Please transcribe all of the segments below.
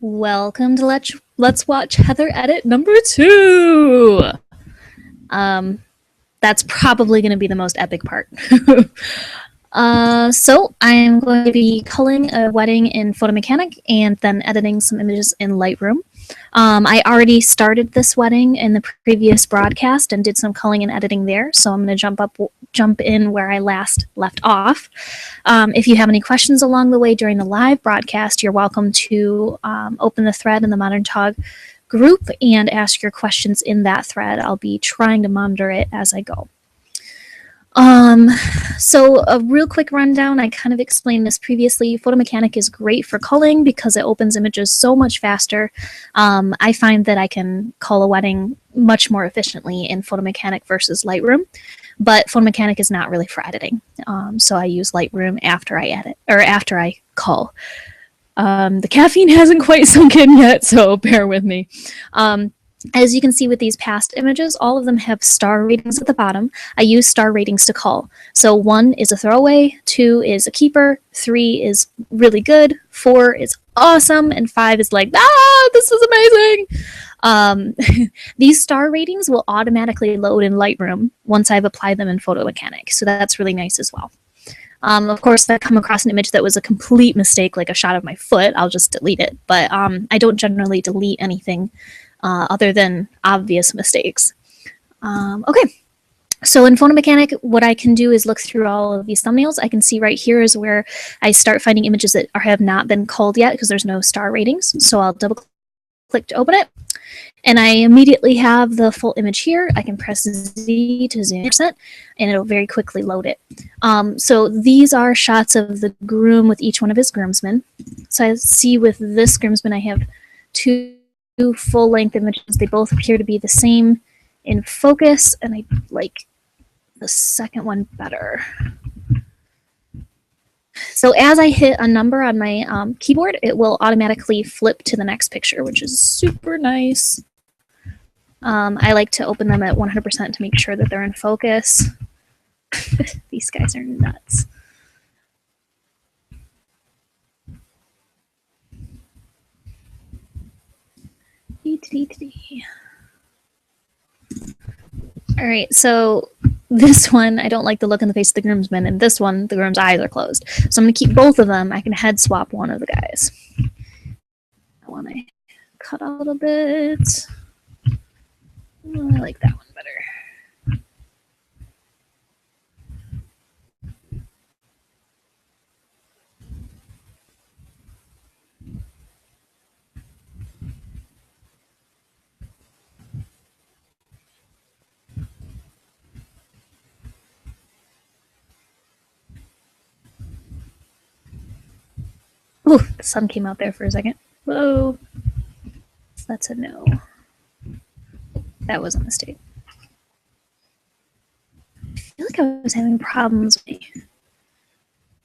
Welcome to Let's Watch Heather Edit number 2. That's probably going to be the most epic part. So I'm going to be culling a wedding in photomechanic and then editing some images in Lightroom. I already started this wedding in the previous broadcast and did some culling and editing there, so I'm going to jump in where I last left off. If you have any questions along the way during the live broadcast, you're welcome to open the thread in the Modern Tog group and ask your questions in that thread. I'll be trying to monitor it as I go. So a real quick rundown, I kind of explained this previously. Photomechanic is great for culling because it opens images so much faster. I find that I can cull a wedding much more efficiently in Photomechanic versus Lightroom, but Photomechanic is not really for editing. So I use Lightroom after I edit, or after I cull. The caffeine hasn't quite sunk in yet, so bear with me. As you can see with these past images, all of them have star ratings at the bottom. I use star ratings to cull. So 1 is a throwaway, 2 is a keeper, 3 is really good, 4 is awesome, and 5 is like, this is amazing! These star ratings will automatically load in Lightroom once I've applied them in Photomechanic, so that's really nice as well. Of course, if I come across an image that was a complete mistake, like a shot of my foot, I'll just delete it. But I don't generally delete anything other than obvious mistakes. Okay, so in Photomechanic, what I can do is look through all of these thumbnails. I can see right here is where I start finding images that have not been culled yet because there's no star ratings. So I'll double click to open it. And I immediately have the full image here. I can press Z to zoom %, and it'll very quickly load it. So these are shots of the groom with each one of his groomsmen. So I see with this groomsman, I have two full-length images. They both appear to be the same in focus, and I like the second one better. So as I hit a number on my keyboard, it will automatically flip to the next picture, which is super nice. I like to open them at 100% to make sure that they're in focus. These guys are nuts. All right, so this one, I don't like the look in the face of the groomsman, and this one, the groom's eyes are closed. So I'm going to keep both of them. I can head swap one of the guys. I want to cut out a little bit. I like that one better. Ooh, the sun came out there for a second. Whoa. That's a no. That was a mistake. I feel like I was having problems with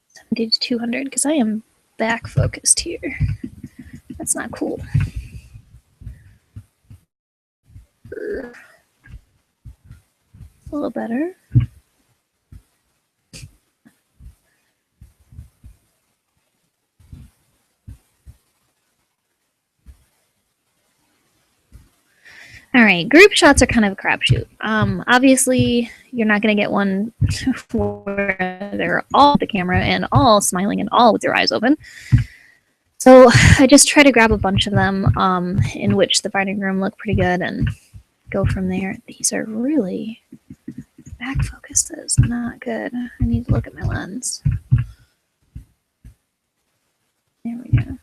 70 to 200 because I am back focused here. That's not cool. A little better. All right, group shots are kind of a crapshoot. Obviously, you're not going to get one where they're all at the camera and all smiling and all with their eyes open. So I just try to grab a bunch of them in which the bride and groom look pretty good and go from there. These are really back focused. That is not good. I need to look at my lens. There we go.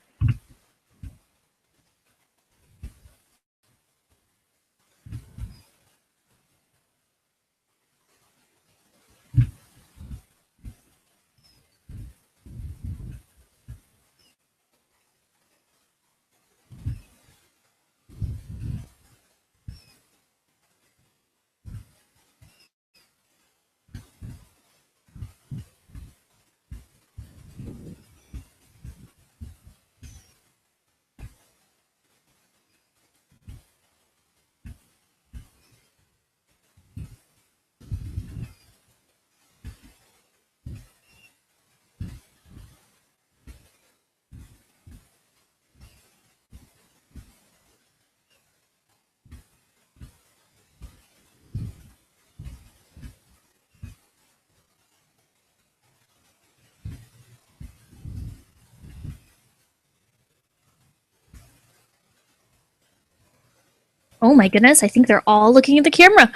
Oh my goodness, I think they're all looking at the camera.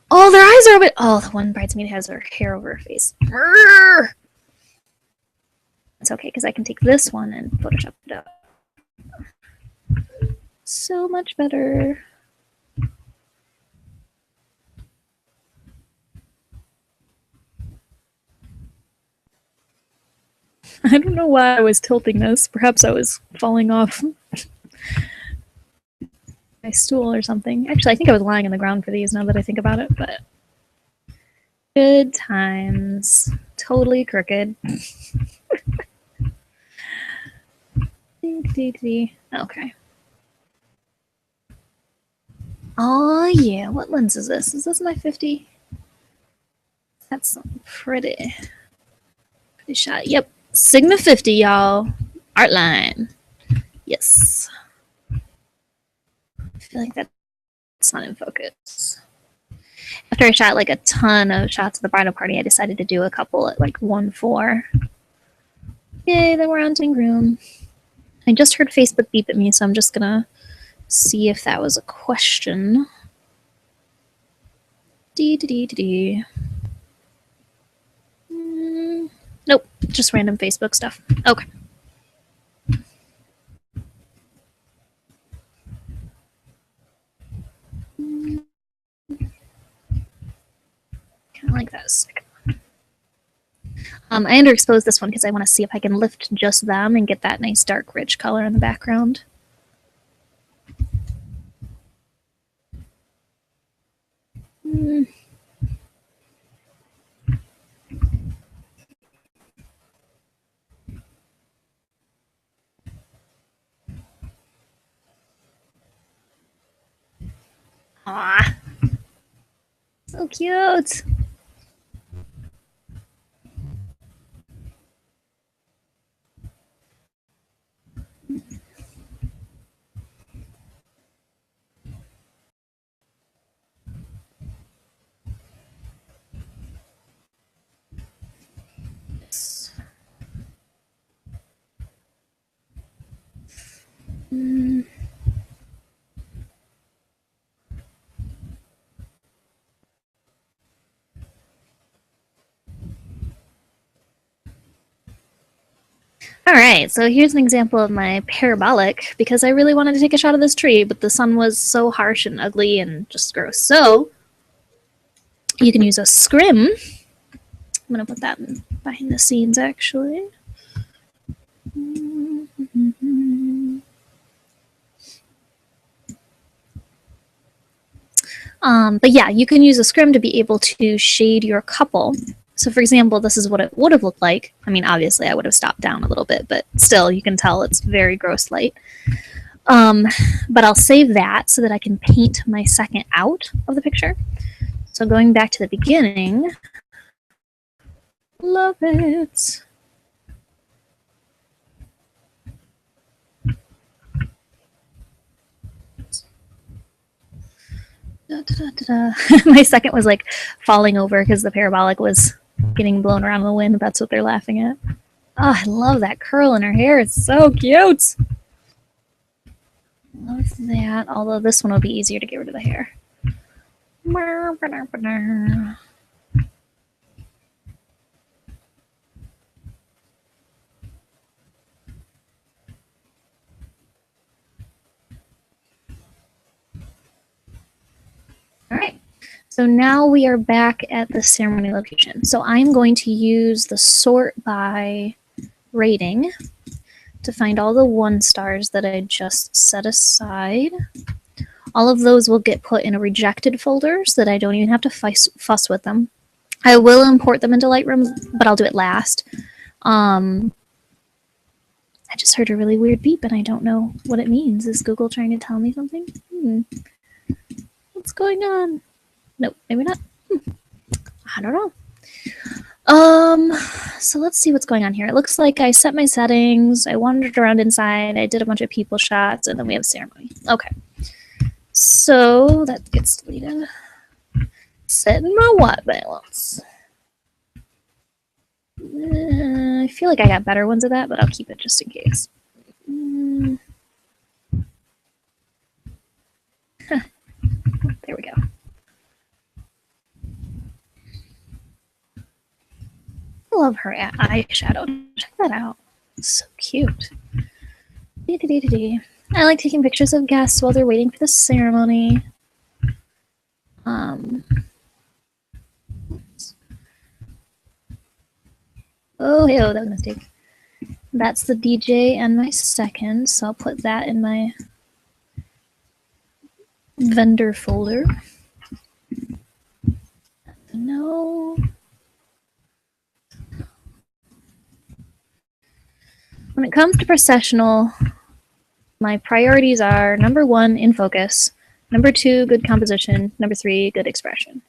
Oh, their eyes are open. Oh, the one bridesmaid has her hair over her face. It's okay, because I can take this one and Photoshop it up. So much better. I don't know why I was tilting this. Perhaps I was falling off my stool or something. Actually, I think I was lying on the ground for these now that I think about it, but good times. Totally crooked. Okay. Oh yeah, what lens is this? Is this my 50? That's pretty shot. Yep, Sigma 50, y'all. Art line. Yes. I feel like that's not in focus. After I shot like a ton of shots of the bridal party, I decided to do a couple at like 1:04. Yay, then we're on to groom. I just heard Facebook beep at me, so I'm just gonna see if that was a question. Nope, just random Facebook stuff. Okay. Kind of like that. I underexposed this one because I want to see if I can lift just them and get that nice dark rich color in the background. Aww. So cute. All right, so here's an example of my parabolic because I really wanted to take a shot of this tree, but the sun was so harsh and ugly and just gross. So you can use a scrim. I'm going to put that behind the scenes, actually. But yeah, you can use a scrim to be able to shade your couple. So for example, this is what it would have looked like. I mean, obviously I would have stopped down a little bit, but still you can tell it's very gross light. But I'll save that so that I can paint my second out of the picture. So going back to the beginning, love it. Da, da, da, my second was like falling over because the parabolic was getting blown around in the wind. That's what they're laughing at. Oh, I love that curl in her hair. It's so cute. Love that. Although this one will be easier to get rid of the hair. All right. So now we are back at the ceremony location. So I'm going to use the sort by rating to find all the 1 stars that I just set aside. All of those will get put in a rejected folder so that I don't even have to fuss with them. I will import them into Lightroom, but I'll do it last. I just heard a really weird beep and I don't know what it means. Is Google trying to tell me something? What's going on? Nope, maybe not. I don't know. So let's see what's going on here. It looks like I set my settings, I wandered around inside, I did a bunch of people shots, and then we have ceremony. Okay. So that gets deleted. Setting my white balance. I feel like I got better ones of that, but I'll keep it just in case. There we go. I love her eyeshadow. Check that out. It's so cute. I like taking pictures of guests while they're waiting for the ceremony. Oh, hey, that was a mistake. That's the DJ and my second, so I'll put that in my vendor folder. No. When it comes to processional, my priorities are number 1, in focus. Number 2, good composition. Number 3, good expression.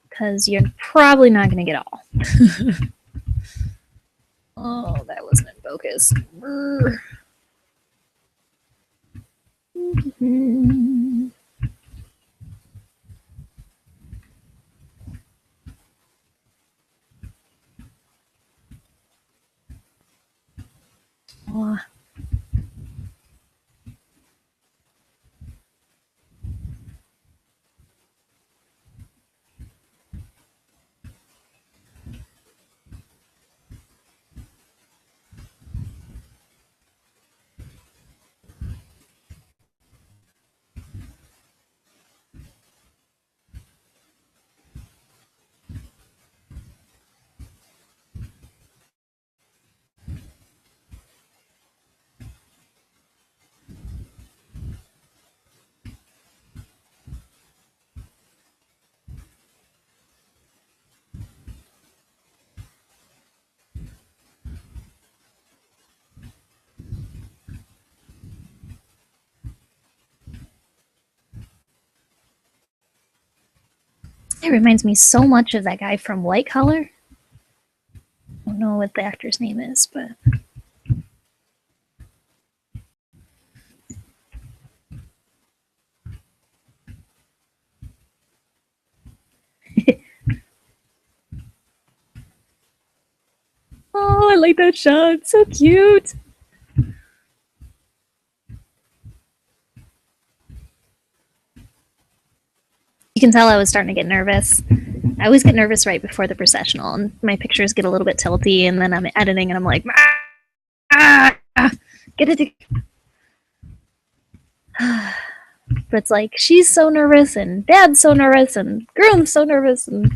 Because you're probably not going to get all. Oh, that wasn't in focus. Oh. It reminds me so much of that guy from White Collar. I don't know what the actor's name is, but oh, I like that shot. So cute. You can tell I was starting to get nervous. I always get nervous right before the processional, and my pictures get a little bit tilty, and then I'm editing, and I'm like, get it. But it's like she's so nervous, and Dad's so nervous, and groom's so nervous, and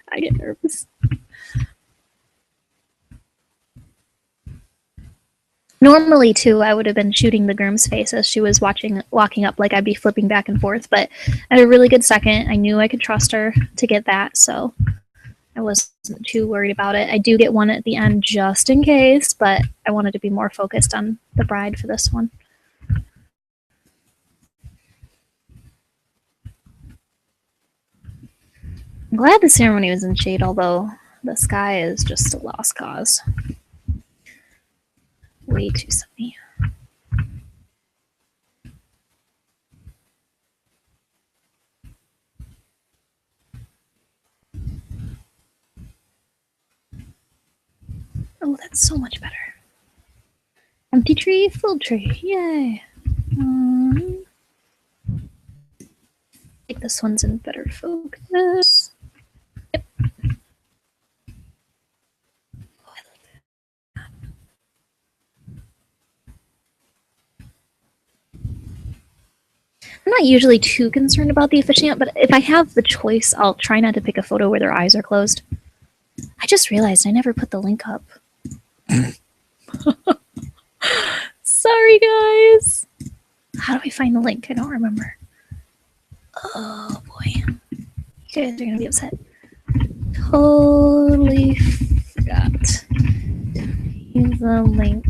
I get nervous. Normally, too, I would have been shooting the groom's face as she was walking up, like I'd be flipping back and forth. But I had a really good second. I knew I could trust her to get that, so I wasn't too worried about it. I do get one at the end just in case, but I wanted to be more focused on the bride for this one. I'm glad the ceremony was in shade, although the sky is just a lost cause. Way too sunny. Oh, that's so much better. Empty tree, full tree. Yay. I think this one's in better focus. Yep. Oh, I love that. I'm not usually too concerned about the officiant, but if I have the choice, I'll try not to pick a photo where their eyes are closed. I just realized I never put the link up. Sorry, guys. How do I find the link? I don't remember. Oh, boy. You guys are going to be upset. Totally forgot. Use the link.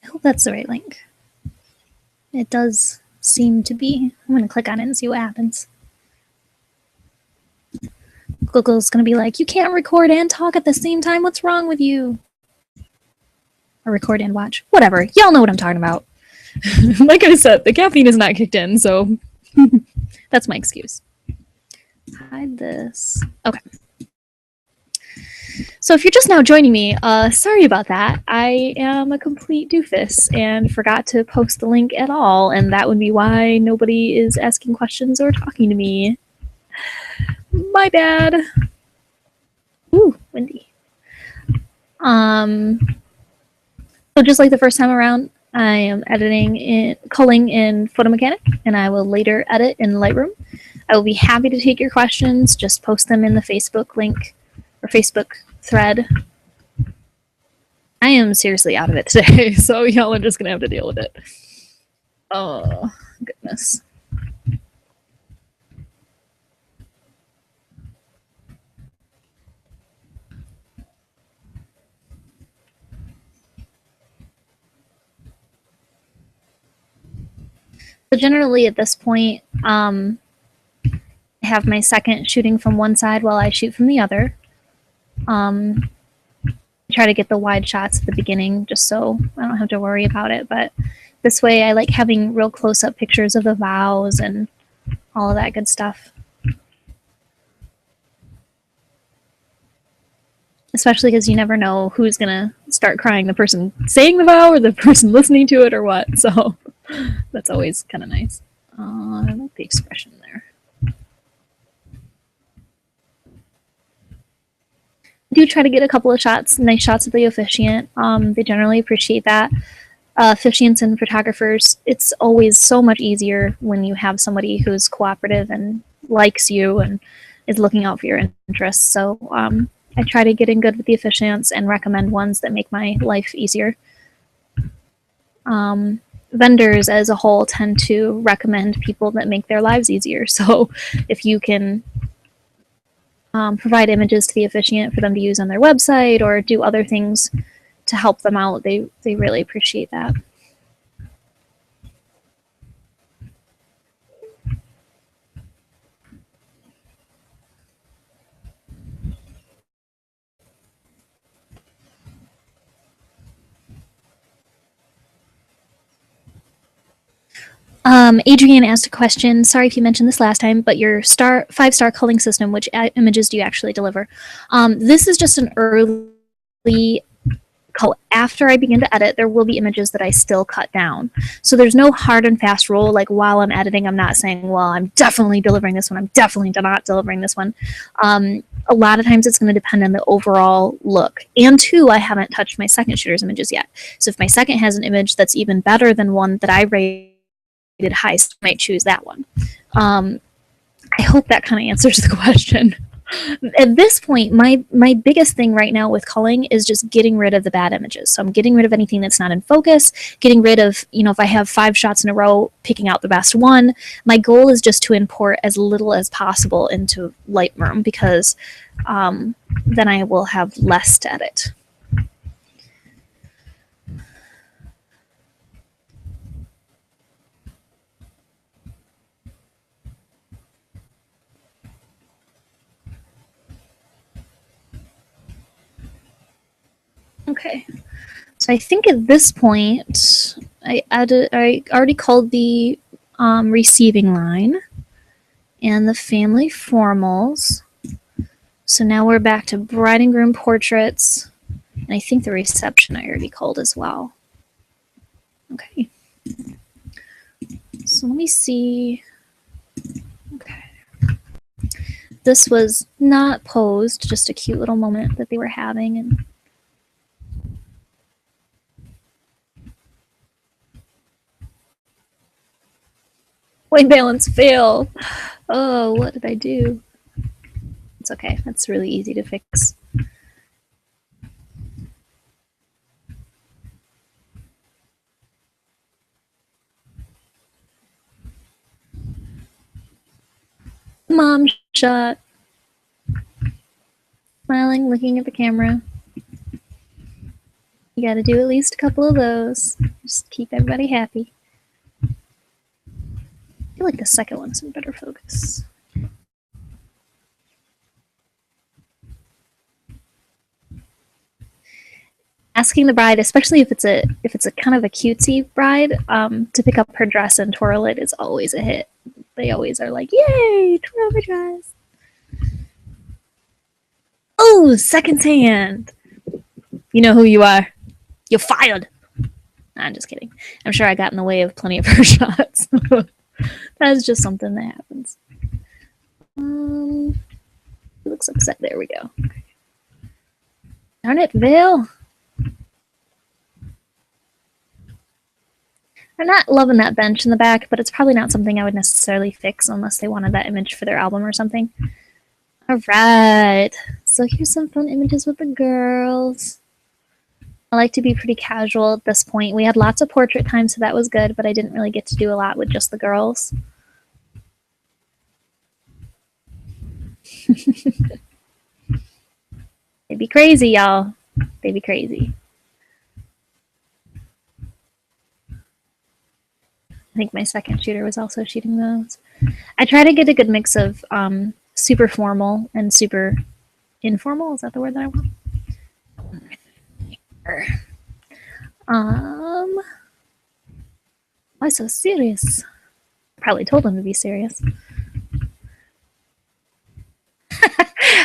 I hope that's the right link. It does seem to be. I'm going to click on it and see what happens. Google's going to be like, you can't record and talk at the same time. What's wrong with you? Or record and watch. Whatever. Y'all know what I'm talking about. Like I said, the caffeine is not kicked in, so that's my excuse. Hide this. Okay. So if you're just now joining me, sorry about that. I am a complete doofus and forgot to post the link at all, and that would be why nobody is asking questions or talking to me. My bad. Ooh, windy. So just like the first time around, I am editing in Culling in photomechanic, and I will later edit in Lightroom. I will be happy to take your questions. Just post them in the Facebook link or Facebook thread. I am seriously out of it today, so y'all are just gonna have to deal with it. Oh, goodness. So generally at this point, I have my second shooting from one side while I shoot from the other. Try to get the wide shots at the beginning just so I don't have to worry about it. But this way I like having real close-up pictures of the vows and all of that good stuff. Especially because you never know who's going to start crying, the person saying the vow or the person listening to it or what. So that's always kind of nice. I like the expression there. Do try to get a couple of shots, nice shots of the officiant. They generally appreciate that. Officiants and photographers, it's always so much easier when you have somebody who's cooperative and likes you and is looking out for your interests. So I try to get in good with the officiants and recommend ones that make my life easier. Vendors as a whole tend to recommend people that make their lives easier. So if you can provide images to the officiant for them to use on their website or do other things to help them out, they really appreciate that. Adrian asked a question. Sorry if you mentioned this last time, but your 5-star culling system, which images do you actually deliver? This is just an early cull. After I begin to edit, there will be images that I still cut down. So there's no hard and fast rule. Like while I'm editing, I'm not saying, well, I'm definitely delivering this one. I'm definitely not delivering this one. A lot of times it's going to depend on the overall look. And two, I haven't touched my second shooter's images yet. So if my second has an image that's even better than one that I rated high, so I might choose that one. I hope that kind of answers the question. At this point, my biggest thing right now with culling is just getting rid of the bad images. So I'm getting rid of anything that's not in focus, getting rid of, if I have 5 shots in a row, picking out the best one. My goal is just to import as little as possible into Lightroom because then I will have less to edit. Okay, so I think at this point, I already called the receiving line and the family formals. So now we're back to bride and groom portraits, and I think the reception I already called as well. Okay, so let me see. Okay, this was not posed, just a cute little moment that they were having, and white balance fail. Oh, what did I do? It's okay. That's really easy to fix. Mom shot. Smiling, looking at the camera. You gotta do at least a couple of those. Just keep everybody happy. I feel like the second one's in better focus. asking the bride, especially if it's a kind of a cutesy bride, to pick up her dress and twirl it is always a hit. They always are like, "Yay, twirl my dress!" Oh, second hand. You know who you are. You're fired. Nah, I'm just kidding. I'm sure I got in the way of plenty of her shots. That's just something that happens. He looks upset. There we go. Darn it, Vale. I'm not loving that bench in the back, but it's probably not something I would necessarily fix unless they wanted that image for their album or something. All right. So here's some fun images with the girls. I like to be pretty casual at this point. We had lots of portrait time, so that was good, but I didn't really get to do a lot with just the girls. They'd be crazy, y'all. They'd be crazy. I think my second shooter was also shooting those. I try to get a good mix of super formal and super informal. Is that the word that I want? Why so serious? Probably told them to be serious.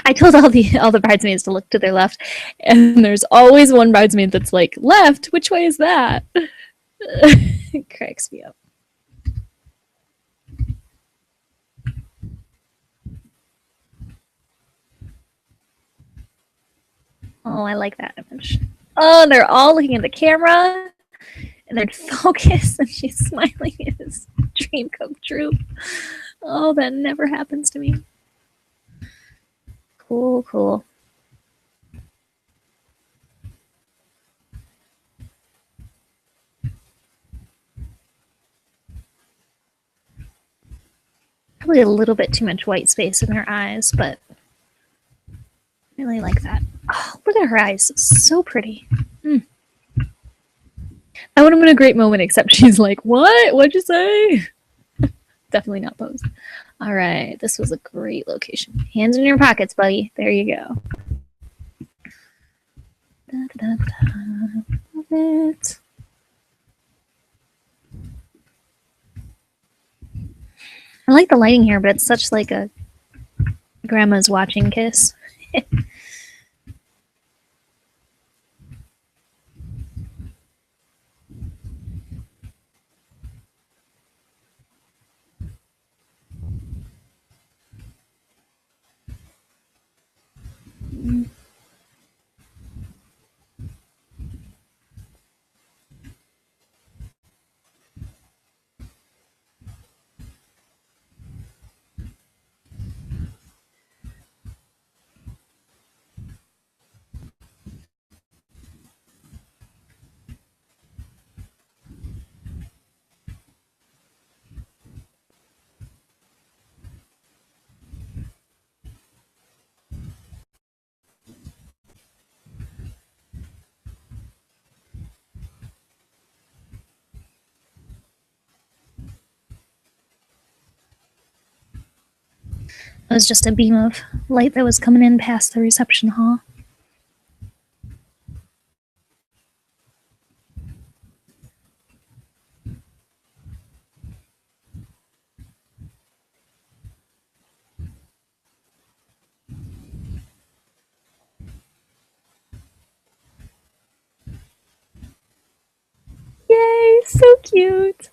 I told all the bridesmaids to look to their left, and there's always one bridesmaid that's like, "Left? Which way is that?" It cracks me up. Oh, I like that image. Oh, they're all looking at the camera, and they're focused, and she's smiling. It is a dream come true. Oh, that never happens to me. Cool, cool. Probably a little bit too much white space in her eyes, but I really like that. Oh, look at her eyes. So pretty. That would have been a great moment, except she's like, "What? What'd you say?" Definitely not posed. All right, this was a great location. Hands in your pockets, buddy. There you go. Da, da, da. Love it. I like the lighting here, but it's such like a grandma's watching kiss. It was just a beam of light that was coming in past the reception hall. Yay, so cute.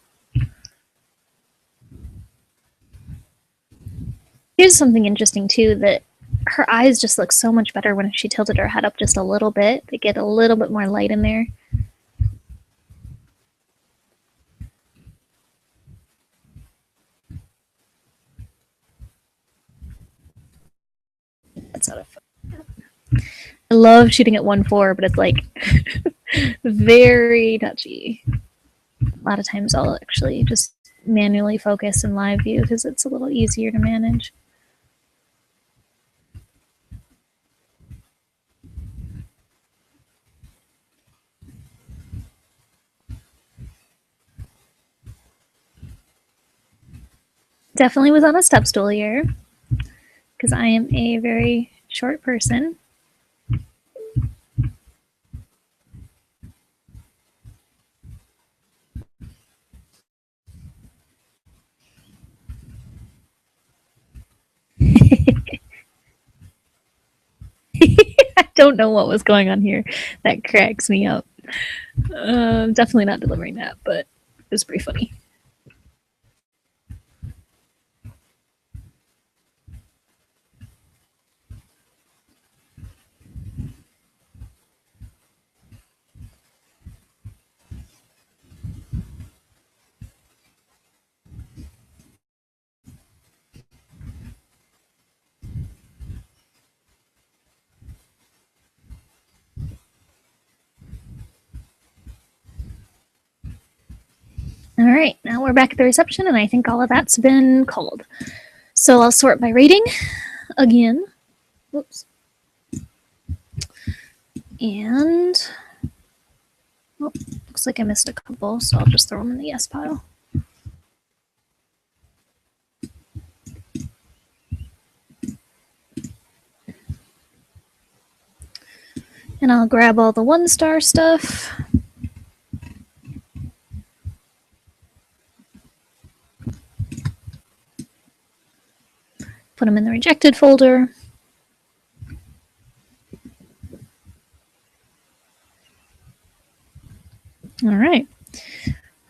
Here's something interesting too, that her eyes just look so much better when she tilted her head up just a little bit. They get a little bit more light in there. That's out of fun. I love shooting at 1.4, but it's like very touchy. A lot of times I'll actually just manually focus in live view because it's a little easier to manage. Definitely was on a step stool here because I am a very short person. Don't know what was going on here. That cracks me up. Definitely not delivering that, but it was pretty funny. All right, now we're back at the reception, and I think all of that's been called. So I'll sort by rating again. Whoops. And oh, looks like I missed a couple, so I'll just throw them in the yes pile. And I'll grab all the 1-star stuff. Put them in the rejected folder. All right.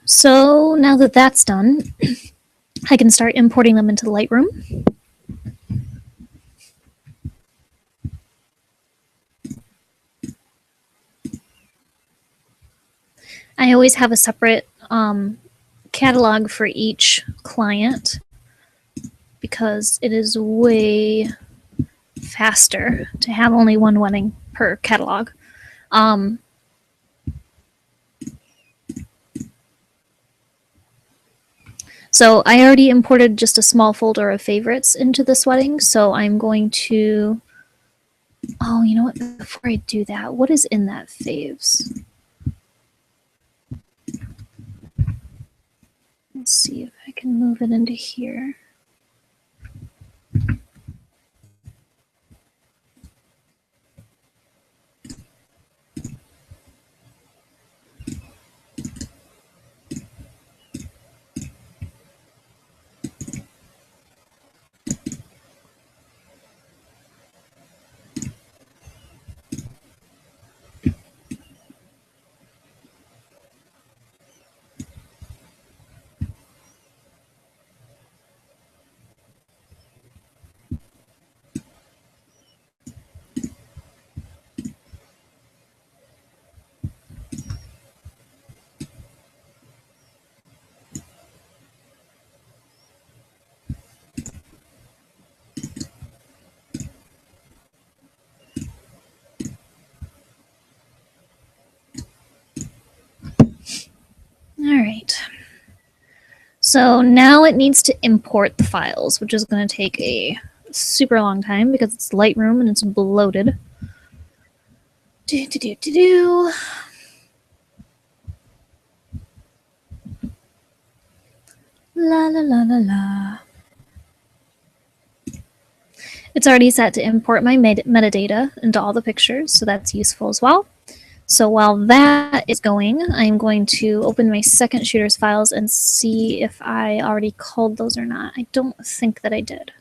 So now that that's done, I can start importing them into Lightroom. I always have a separate catalog for each client because it is way faster to have only one wedding per catalog. So I already imported just a small folder of favorites into this wedding, so I'm going to, oh, you know what, before I do that, what is in that faves? Let's see if I can move it into here. All right. So now it needs to import the files, which is going to take a super long time because it's Lightroom and it's bloated. La la la la la. It's already set to import my metadata into all the pictures, so that's useful as well. So while that is going, I'm going to open my second shooter's files and see if I already called those or not. I don't think that I did.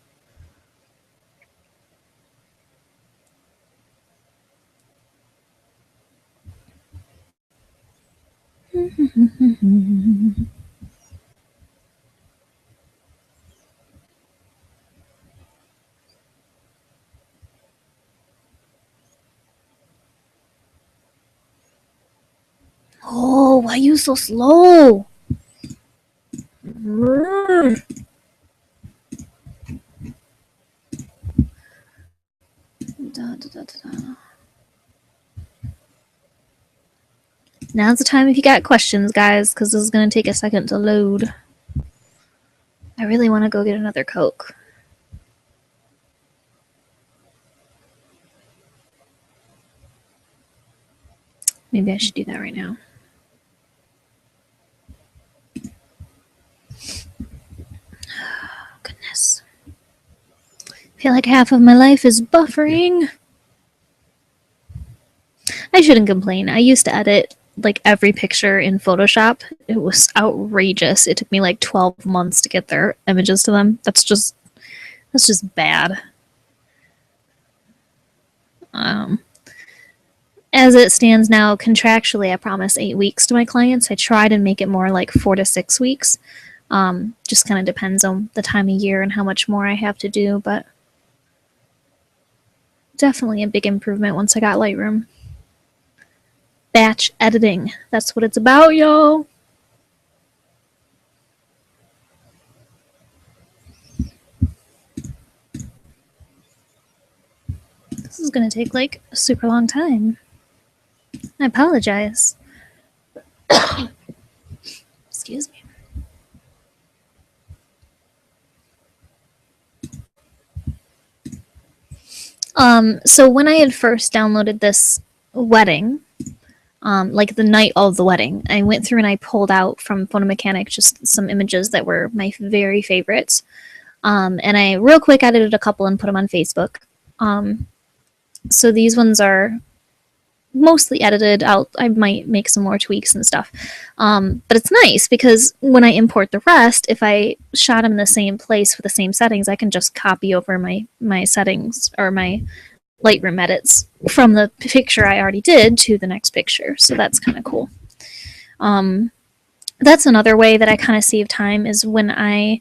Oh, why are you so slow? Now's the time if you got questions, guys, because this is going to take a second to load. I really want to go get another Coke. Maybe I should do that right now. Oh, goodness. I feel like half of my life is buffering. I shouldn't complain. I used to edit like every picture in Photoshop. It was outrageous. It took me like 12 months to get their images to them. That's just bad. As it stands now, contractually, I promise 8 weeks to my clients. I try to make it more like 4 to 6 weeks. Just kind of depends on the time of year and how much more I have to do, but definitely a big improvement once I got Lightroom. Batch editing. That's what it's about, y'all. This is going to take like a super long time. I apologize. Excuse me. So when I had first downloaded this wedding, like the night of the wedding, I went through and I pulled out from photomechanic just some images that were my very favorites. And I real quick edited a couple and put them on Facebook. So these ones are mostly edited. I might make some more tweaks and stuff. But it's nice because when I import the rest, if I shot them in the same place with the same settings, I can just copy over my settings or my Lightroom edits from the picture I already did to the next picture. So that's kind of cool. That's another way that I kind of save time is when I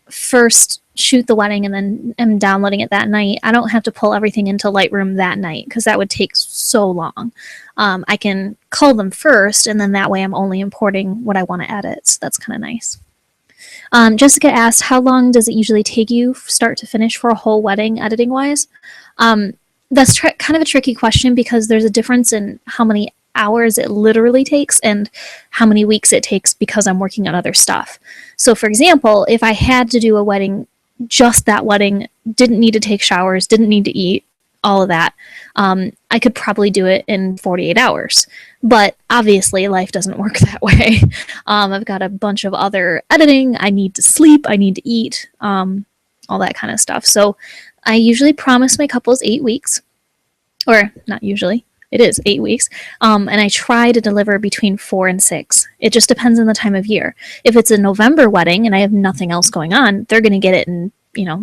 first shoot the wedding and then am downloading it that night. I don't have to pull everything into Lightroom that night because that would take so long. I can cull them first, and then that way I'm only importing what I want to edit. So that's kind of nice. Jessica asked, how long does it usually take you start to finish for a whole wedding editing wise? That's kind of a tricky question because there's a difference in how many hours it literally takes and how many weeks it takes because I'm working on other stuff. So for example, if I had to do a wedding, just that wedding, didn't need to take showers, didn't need to eat, all of that, I could probably do it in 48 hours. But obviously life doesn't work that way. I've got a bunch of other editing. I need to sleep. I need to eat, all that kind of stuff. So I usually promise my couples 8 weeks, or not usually. It is 8 weeks. And I try to deliver between 4 and 6. It just depends on the time of year. If it's a November wedding and I have nothing else going on, they're going to get it in,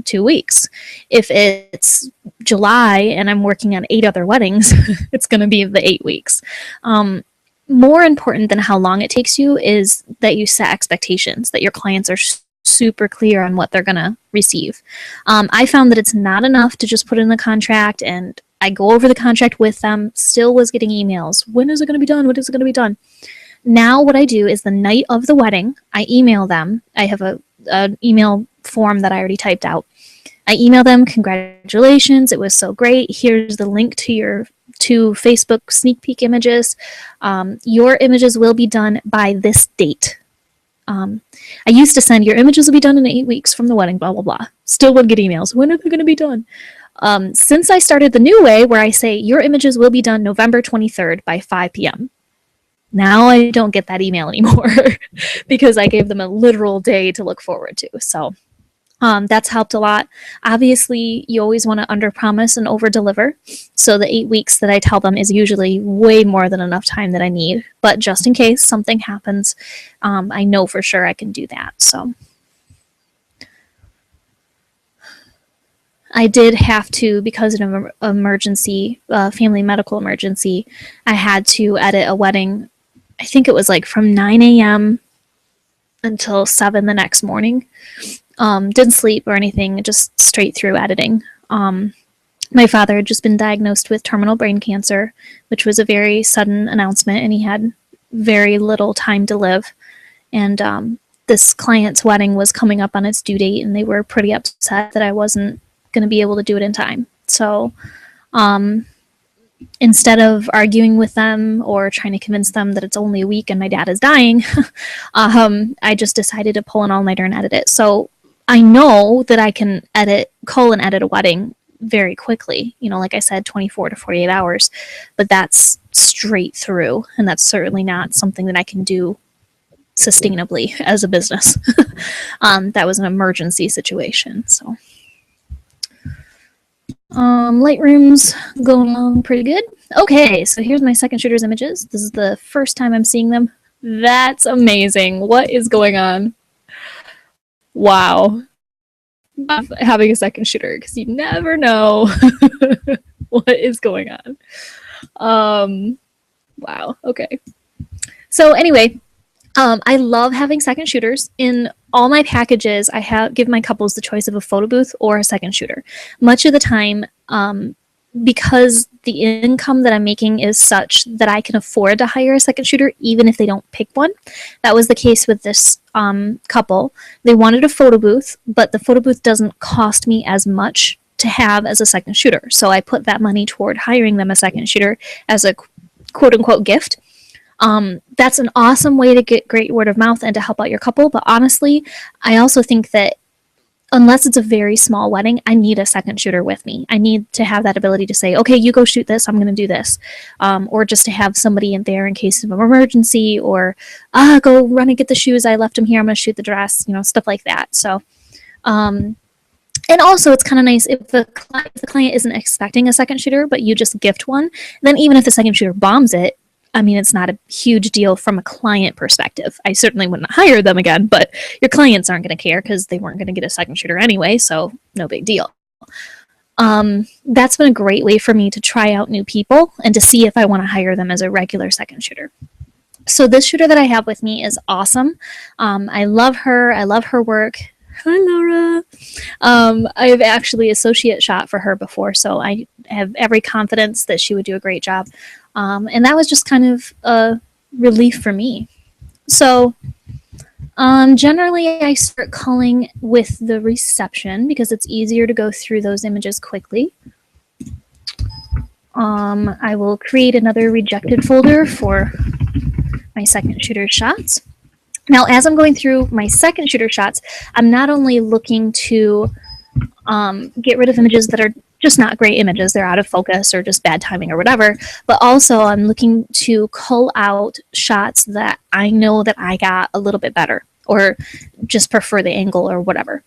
2 weeks. If it's July and I'm working on 8 other weddings, it's going to be the 8 weeks. More important than how long it takes you is that you set expectations, that your clients are super clear on what they're going to receive. I found that it's not enough to just put in the contract, and I go over the contract with them, still was getting emails. When is it going to be done? When is it going to be done? Now what I do is the night of the wedding, I email them. I have an email form that I already typed out. I email them, congratulations, it was so great. Here's the link to Facebook sneak peek images. Your images will be done by this date. I used to send your images will be done in 8 weeks from the wedding, blah, blah, blah. Still would get emails. When are they going to be done? Since I started the new way where I say your images will be done November 23rd by 5 p.m. Now I don't get that email anymore because I gave them a literal day to look forward to. So that's helped a lot. Obviously, you always want to under-promise and over-deliver. So the 8 weeks that I tell them is usually way more than enough time that I need. But just in case something happens, I know for sure I can do that. So I did have to, because of an emergency, family medical emergency, I had to edit a wedding. I think it was like from 9 a.m. until 7 the next morning. Didn't sleep or anything, just straight through editing. My father had just been diagnosed with terminal brain cancer, which was a very sudden announcement, and he had very little time to live. And this client's wedding was coming up on its due date, and they were pretty upset that I wasn't going to be able to do it in time. So instead of arguing with them or trying to convince them that it's only a week and my dad is dying, I just decided to pull an all-nighter and edit it. So I know that I can cull and edit a wedding very quickly. Like I said, 24 to 48 hours, but that's straight through. And that's certainly not something that I can do sustainably as a business. That was an emergency situation. So Lightroom's going along pretty good. Okay, so here's my second shooter's images. This is the first time I'm seeing them. That's amazing. What is going on? Wow. Having a second shooter, because you never know what is going on. Wow. Okay. So anyway, I love having second shooters. In all my packages, give my couples the choice of a photo booth or a second shooter. Much of the time, because the income that I'm making is such that I can afford to hire a second shooter, even if they don't pick one. That was the case with this couple. They wanted a photo booth, but the photo booth doesn't cost me as much to have as a second shooter. So I put that money toward hiring them a second shooter as a quote unquote gift. That's an awesome way to get great word of mouth and to help out your couple. But honestly, I also think that unless it's a very small wedding, I need a second shooter with me. I need to have that ability to say, okay, you go shoot this, I'm going to do this. Or just to have somebody in there in case of an emergency, or go run and get the shoes, I left them here, I'm going to shoot the dress, stuff like that. So, and also it's kind of nice if the client isn't expecting a second shooter, but you just gift one, then even if the second shooter bombs it, I mean, it's not a huge deal from a client perspective. I certainly wouldn't hire them again, but your clients aren't going to care because they weren't going to get a second shooter anyway, so no big deal. That's been a great way for me to try out new people and to see if I want to hire them as a regular second shooter. So this shooter that I have with me is awesome. I love her. I love her work. Hi, Laura. I've actually associate shot for her before, so I have every confidence that she would do a great job. And that was just kind of a relief for me. So generally I start culling with the reception because it's easier to go through those images quickly. I will create another rejected folder for my second shooter shots. Now, as I'm going through my second shooter shots, I'm not only looking to get rid of images that are just not great images, they're out of focus or just bad timing or whatever, but also I'm looking to cull out shots that I know that I got a little bit better or just prefer the angle or whatever.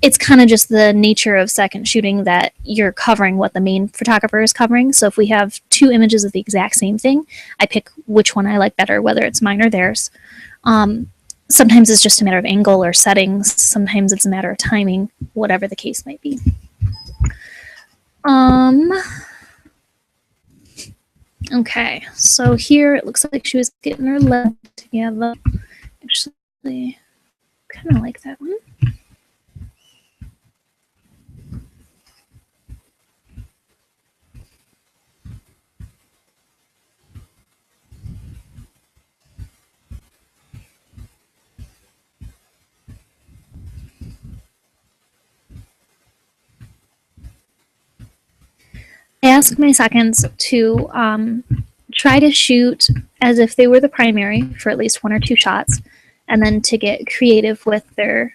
It's kind of just the nature of second shooting that you're covering what the main photographer is covering. So if we have two images of the exact same thing, I pick which one I like better, whether it's mine or theirs. Sometimes it's just a matter of angle or settings. Sometimes it's a matter of timing, whatever the case might be. Okay, so here it looks like she was getting her leg together. Actually, kind of like that one. I ask my seconds to try to shoot as if they were the primary for at least one or two shots, and then to get creative with their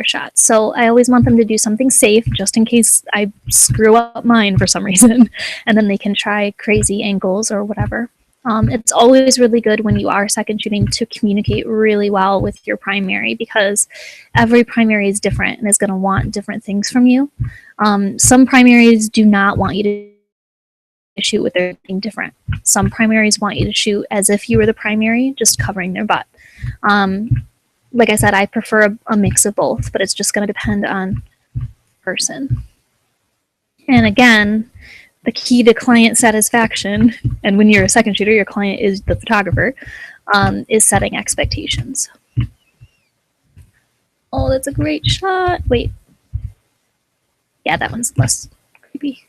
shots. So I always want them to do something safe, just in case I screw up mine for some reason, and then they can try crazy angles or whatever. It's always really good when you are second shooting to communicate really well with your primary, because every primary is different and is going to want different things from you. Some primaries do not want you to shoot with their thing different. Some primaries want you to shoot as if you were the primary, just covering their butt. Like I said, I prefer a mix of both, but it's just going to depend on person. And again, the key to client satisfaction, and when you're a second shooter, your client is the photographer, is setting expectations. Oh, that's a great shot. Wait. Yeah, that one's less creepy.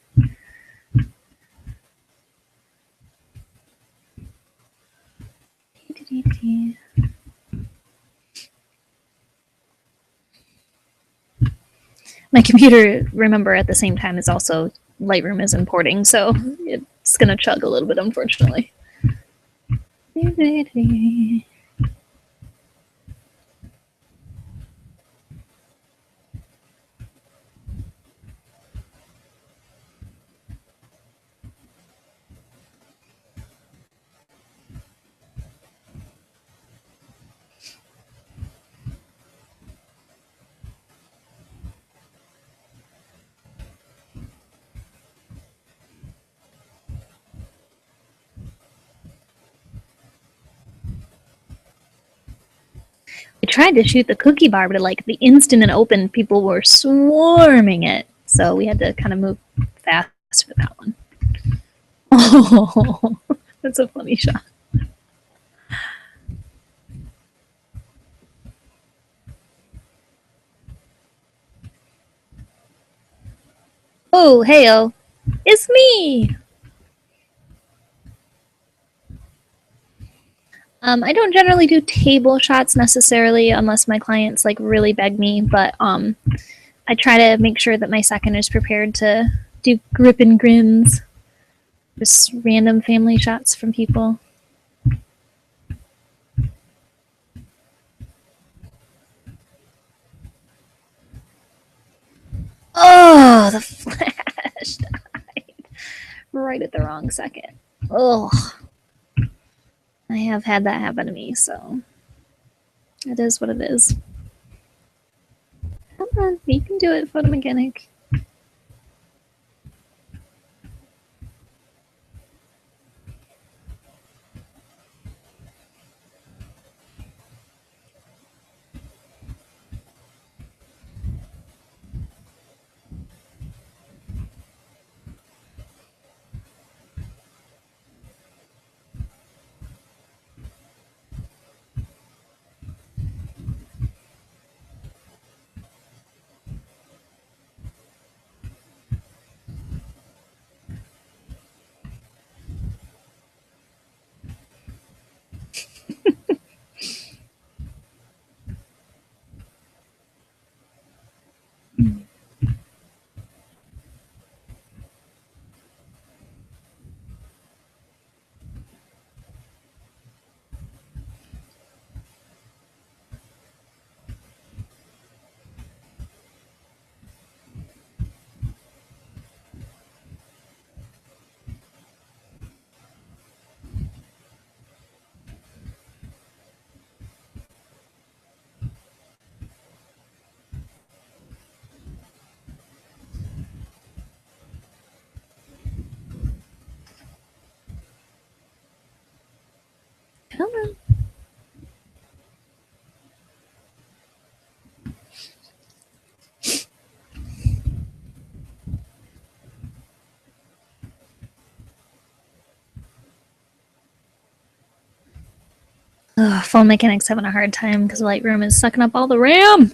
My computer, remember, at the same time is also Lightroom is importing, so it's going to chug a little bit, unfortunately. I tried to shoot the cookie bar, but like the instant it opened, people were swarming it. So we had to kind of move fast with that one. Oh, that's a funny shot. Oh, heyo. It's me. I don't generally do table shots necessarily unless my clients like really beg me, but I try to make sure that my second is prepared to do grip and grins, just random family shots from people. Oh, the flash died right at the wrong second. Oh, I have had that happen to me, so it is what it is. Come on, you can do it, photomechanic. Come on. Ugh, phone mechanic's having a hard time because Lightroom is sucking up all the RAM.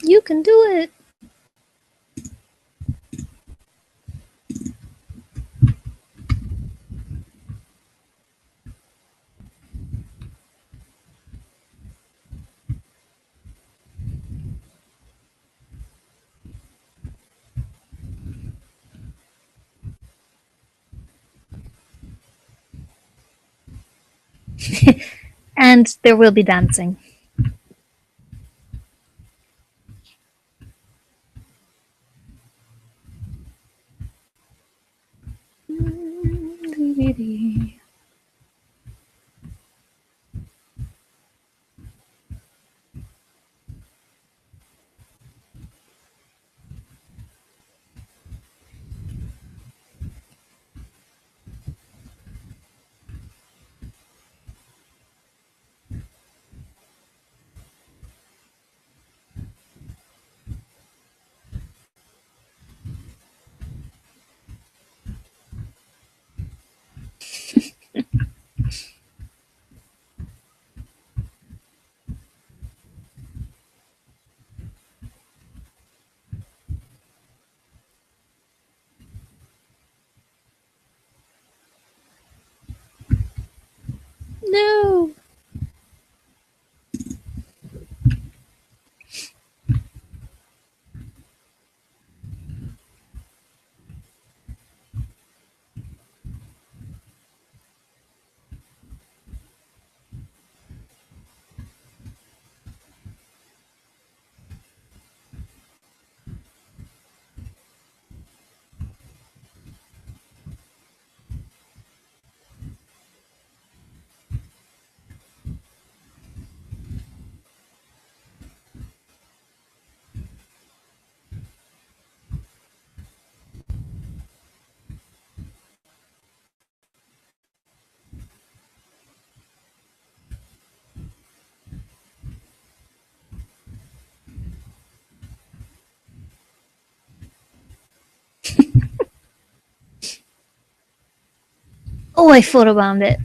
You can do it. And there will be dancing. No. Oh, I photobombed it.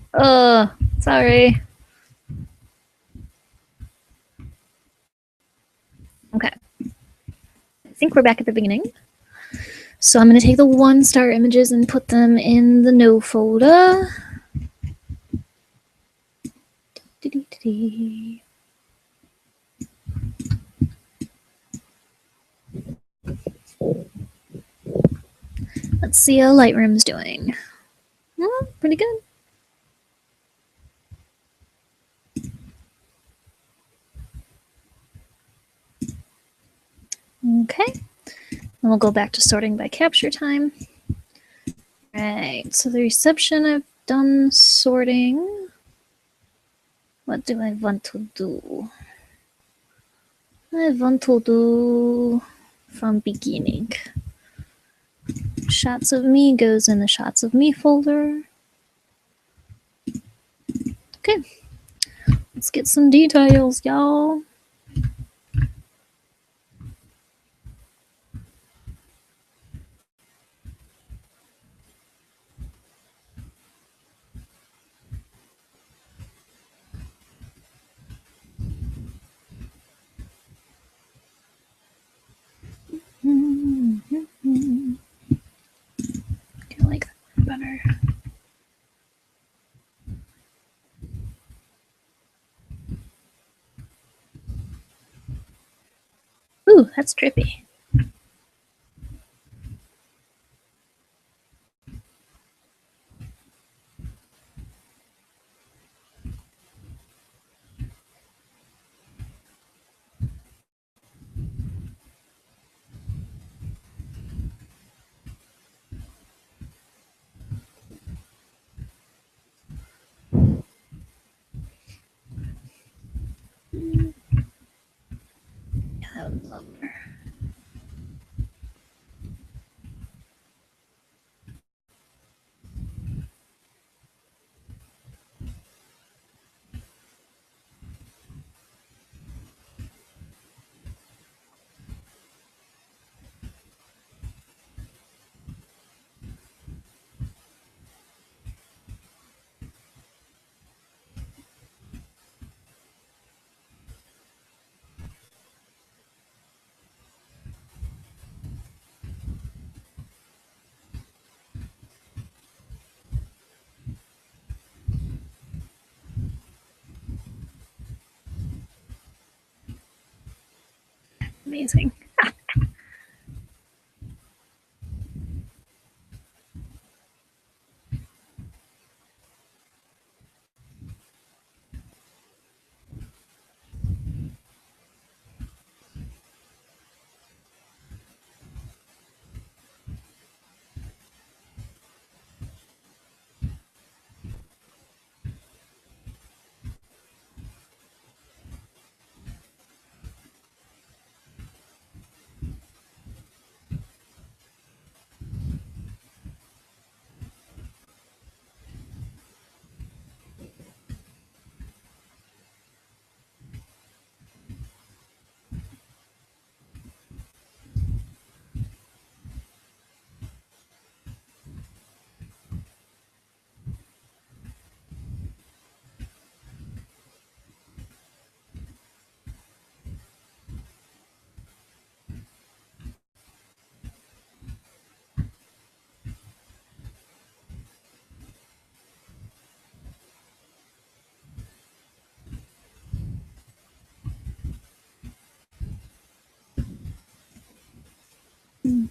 Sorry. Okay. I think we're back at the beginning. So I'm going to take the 1-star images and put them in the no folder. Let's see how Lightroom's doing. Well, pretty good. Okay. And we'll go back to sorting by capture time. Right, so the reception, I've done sorting. What do I want to do? I want to do from beginning. Shots of me goes in the shots of me folder. Okay, let's get some details, y'all. I like that better. Ooh, that's trippy. Amazing.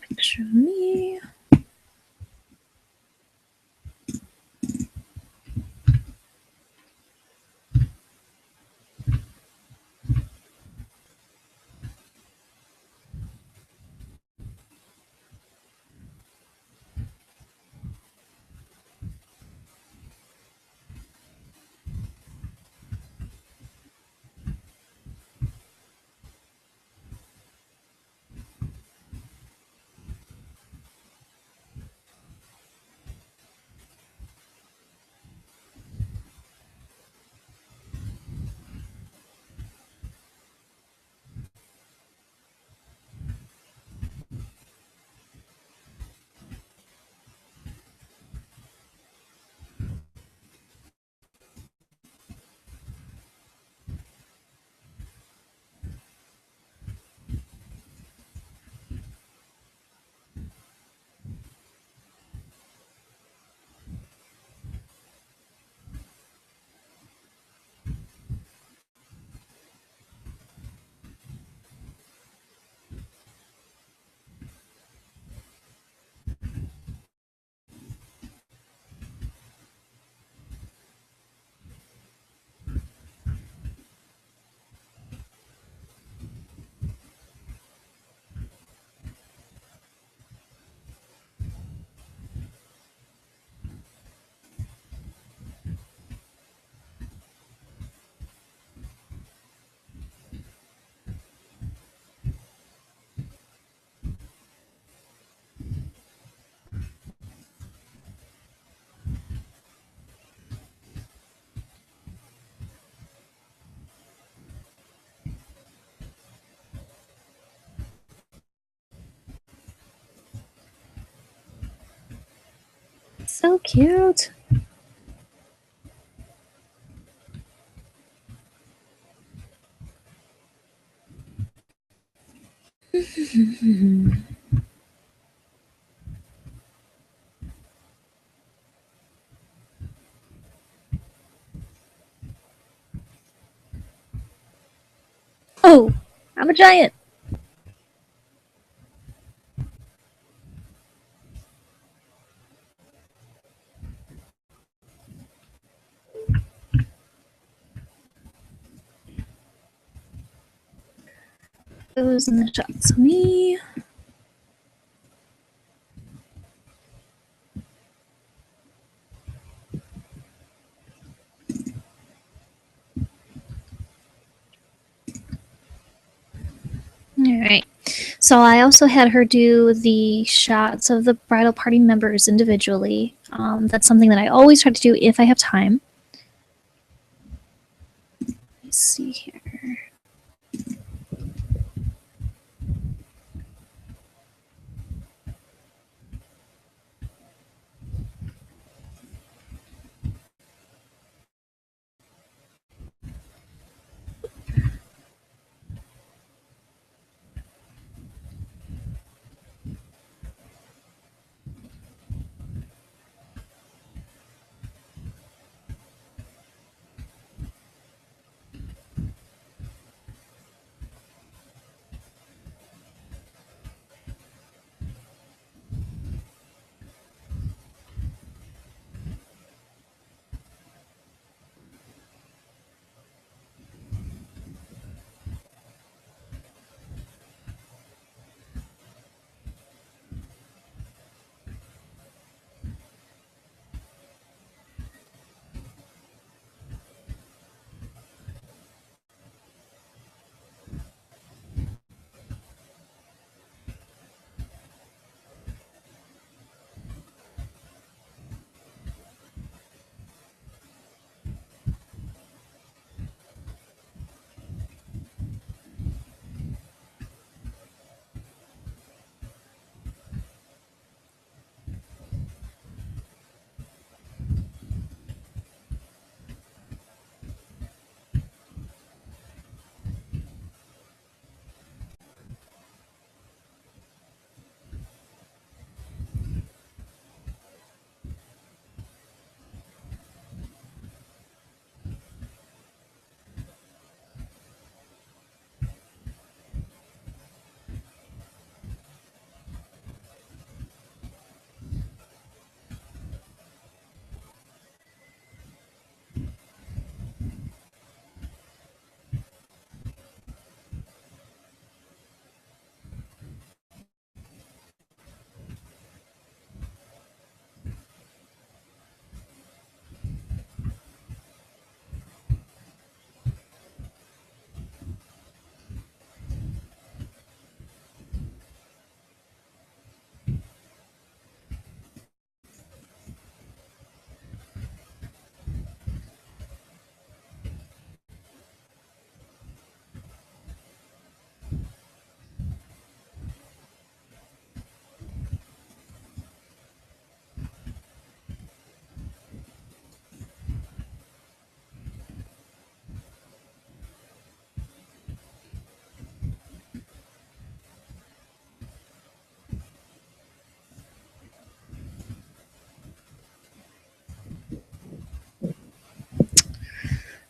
Picture of me. So cute. Oh, I'm a giant. Those in the shots of me. All right. So I also had her do the shots of the bridal party members individually. That's something that I always try to do if I have time. Let's see here.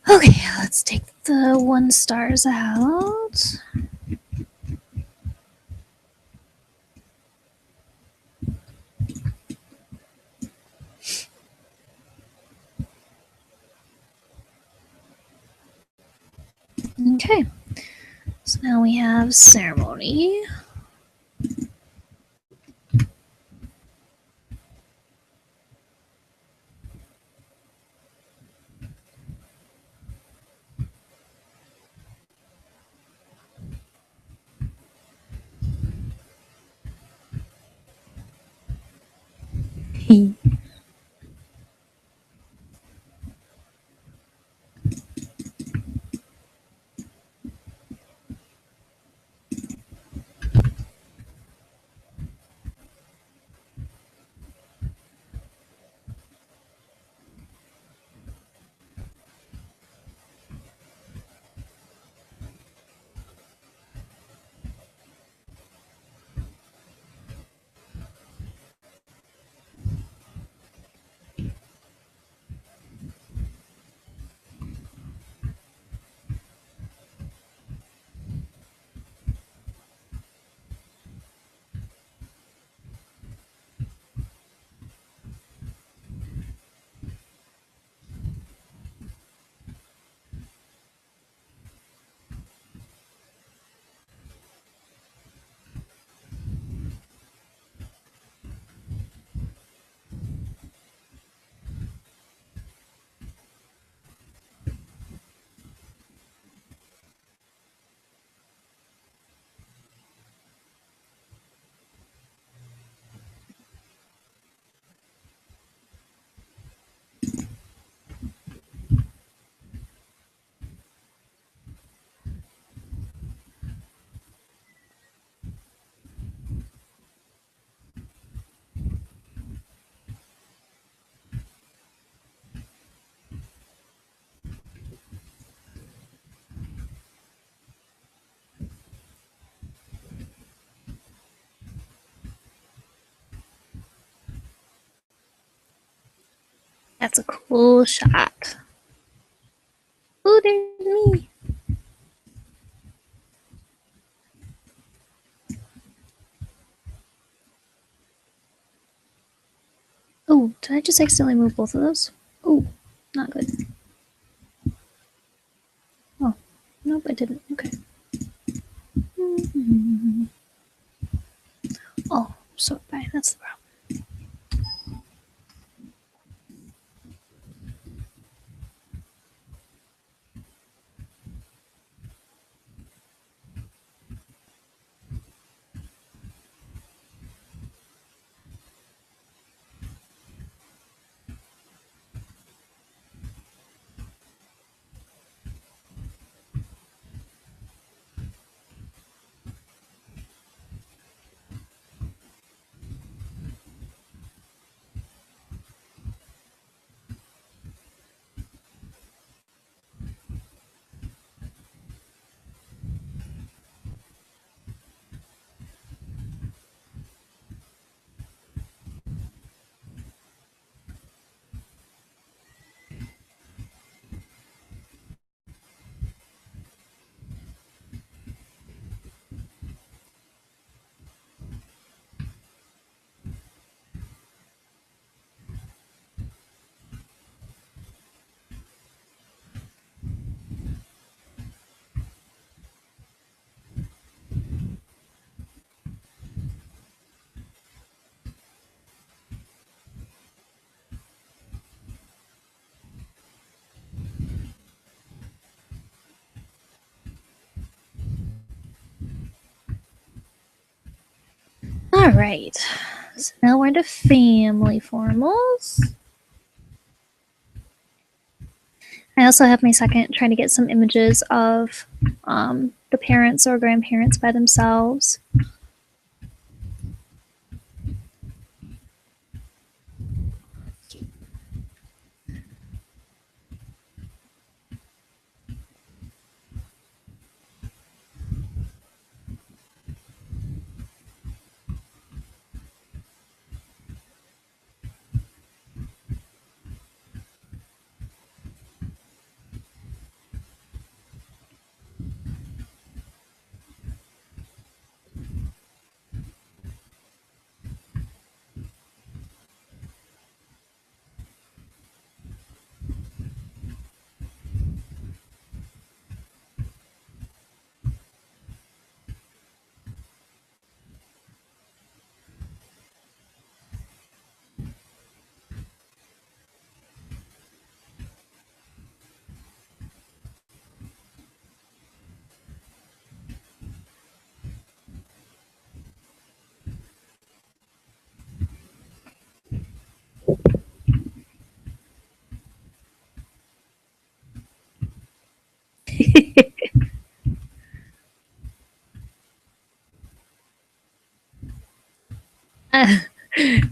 Okay, let's take the 1 stars out. Okay, so now we have ceremony. That's a cool shot. Oh, there's me. Oh, did I just accidentally move both of those? Oh, not good. Oh, nope, I didn't. Okay. Oh, so bad. That's the problem. All right. So now we're into family formals. I also have my second trying to get some images of the parents or grandparents by themselves.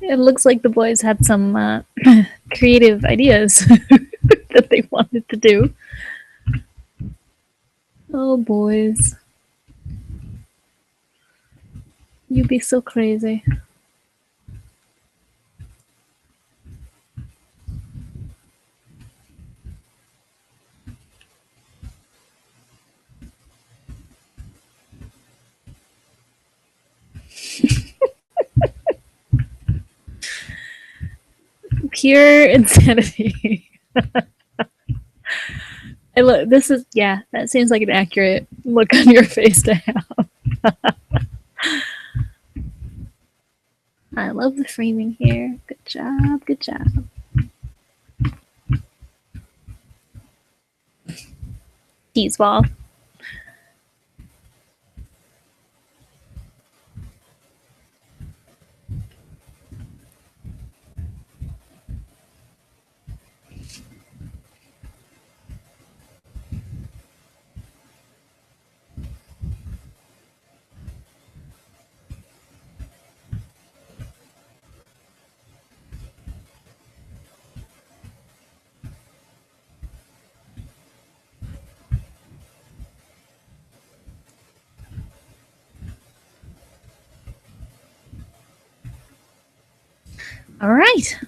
It looks like the boys had some creative ideas that they wanted to do. Oh, boys. You'd be so crazy. Pure insanity. I look. This is yeah. That seems like an accurate look on your face to have. I love the framing here. Good job. Good job. Cheese ball. All right.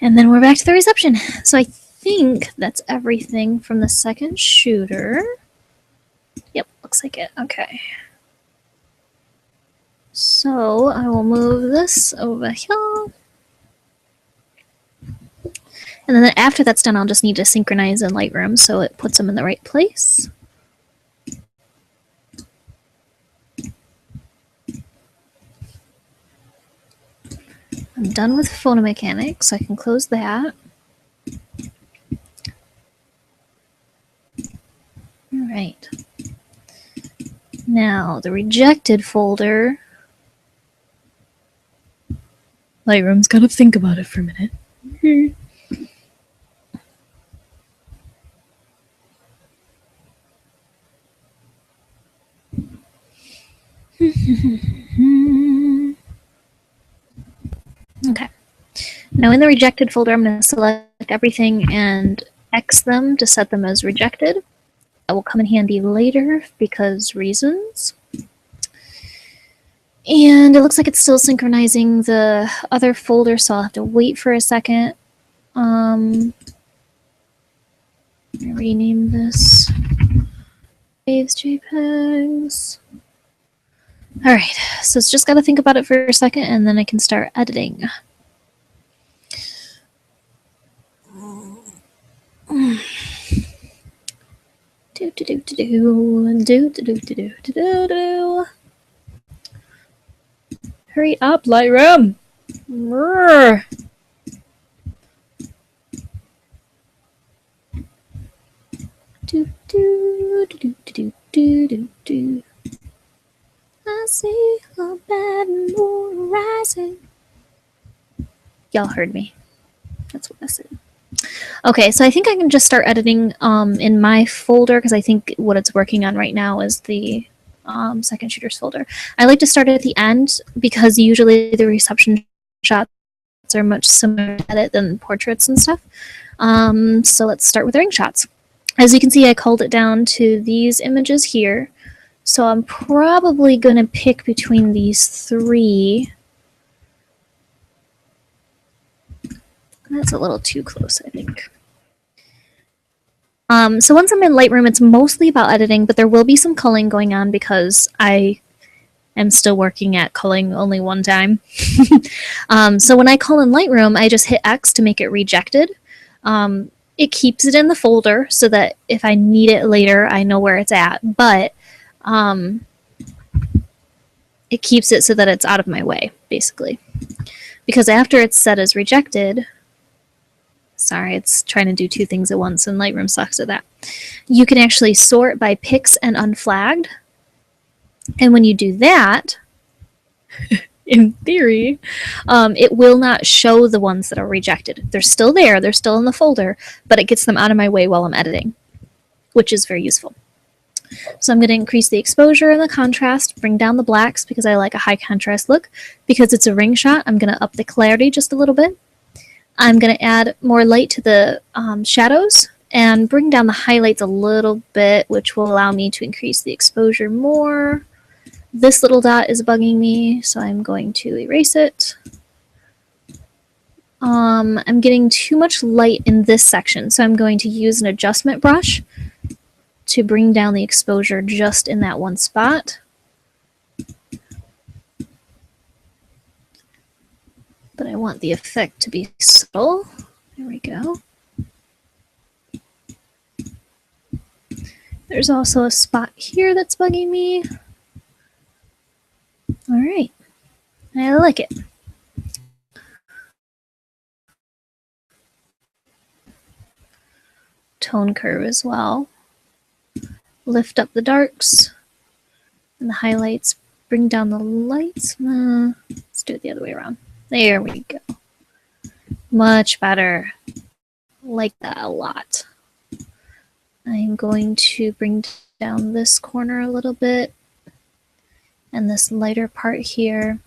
And then we're back to the reception. So I think that's everything from the second shooter. Yep, looks like it. Okay. So I will move this over here. And then after that's done, I'll just need to synchronize in Lightroom so it puts them in the right place. I'm done with photomechanic, so I can close that. All right. Now, the rejected folder. Lightroom's got to think about it for a minute. Okay. Now in the rejected folder, I'm going to select everything and X them to set them as rejected. That will come in handy later because reasons. And it looks like it's still synchronizing the other folder, so I'll have to wait for a second. Rename this Waves JPEGs. All right, so it's just got to think about it for a second, and then I can start editing. Hurry up, Lightroom! I see a bad moon rising. Y'all heard me. That's what I said. Okay, so I think I can just start editing in my folder because I think what it's working on right now is the second shooters folder. I like to start at the end because usually the reception shots are much similar to edit than portraits and stuff. So let's start with the ring shots. As you can see, I culled it down to these images here. So I'm probably going to pick between these three. That's a little too close, I think. So once I'm in Lightroom, it's mostly about editing, but there will be some culling going on because I am still working at culling only one time. So when I cull in Lightroom, I just hit X to make it rejected. It keeps it in the folder so that if I need it later, I know where it's at, but it keeps it so that it's out of my way, basically. Because after it's set as rejected, sorry, it's trying to do two things at once, and Lightroom sucks at that. You can actually sort by pix and unflagged. And when you do that, in theory, it will not show the ones that are rejected. They're still there, they're still in the folder, but it gets them out of my way while I'm editing, which is very useful. So I'm going to increase the exposure and the contrast, bring down the blacks because I like a high contrast look. Because it's a ring shot, I'm going to up the clarity just a little bit. I'm going to add more light to the shadows and bring down the highlights a little bit, which will allow me to increase the exposure more. This little dot is bugging me, so I'm going to erase it. I'm getting too much light in this section, so I'm going to use an adjustment brush to bring down the exposure just in that one spot. But I want the effect to be subtle. There we go. There's also a spot here that's bugging me. All right, I like it. Tone curve as well. Lift up the darks and the highlights, bring down the lights. Let's do it the other way around. There we go. Much better. Like that a lot. I'm going to bring down this corner a little bit and this lighter part here.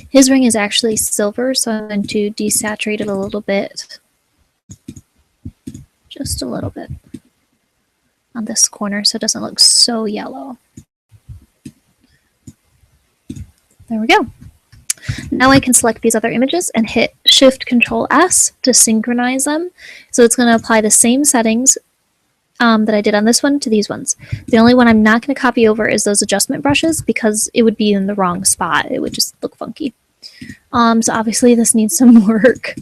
His ring is actually silver, so I'm going to desaturate it a little bit. Just a little bit on this corner so it doesn't look so yellow. There we go. Now I can select these other images and hit Shift Shift Control S to synchronize them. So it's going to apply the same settings that I did on this one to these ones. The only one I'm not going to copy over is those adjustment brushes because it would be in the wrong spot. It would just look funky. So obviously this needs some work.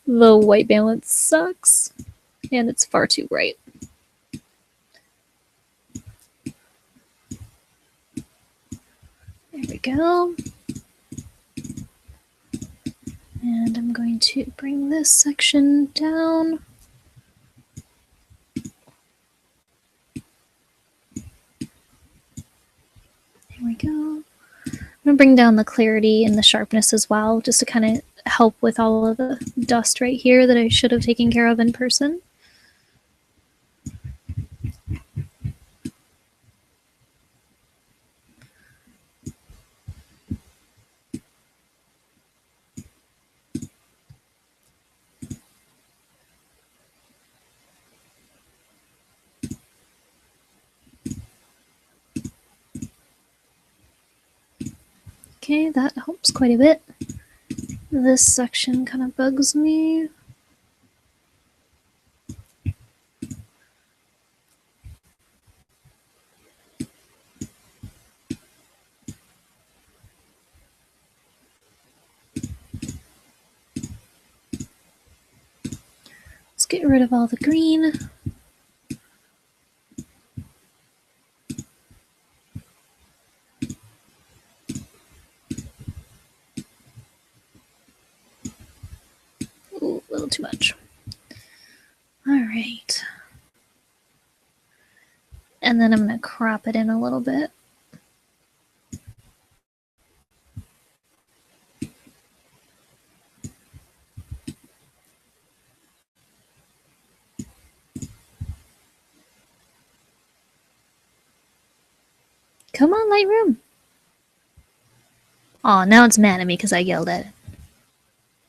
The white balance sucks and it's far too bright. There we go. And I'm going to bring this section down. There we go. I'm going to bring down the clarity and the sharpness as well, just to kind of help with all of the dust right here that I should have taken care of in person. Okay, that helps quite a bit. This section kind of bugs me. Let's get rid of all the green. Ooh, a little too much. All right. And then I'm going to crop it in a little bit. Come on, Lightroom. Aw, now it's mad at me because I yelled at it.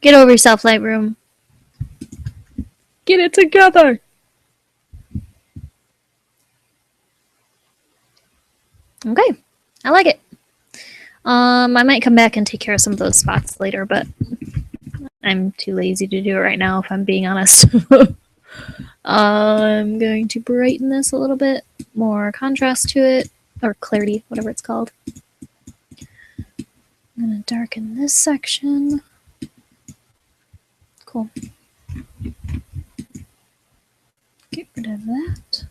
Get over yourself, Lightroom. Get it together. Okay, I like it. I might come back and take care of some of those spots later, but I'm too lazy to do it right now, if I'm being honest. I'm going to brighten this a little bit, more contrast to it, or clarity, whatever it's called. I'm going to darken this section. Cool. Get rid of that.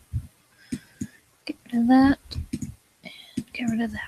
Get rid of that. And get rid of that.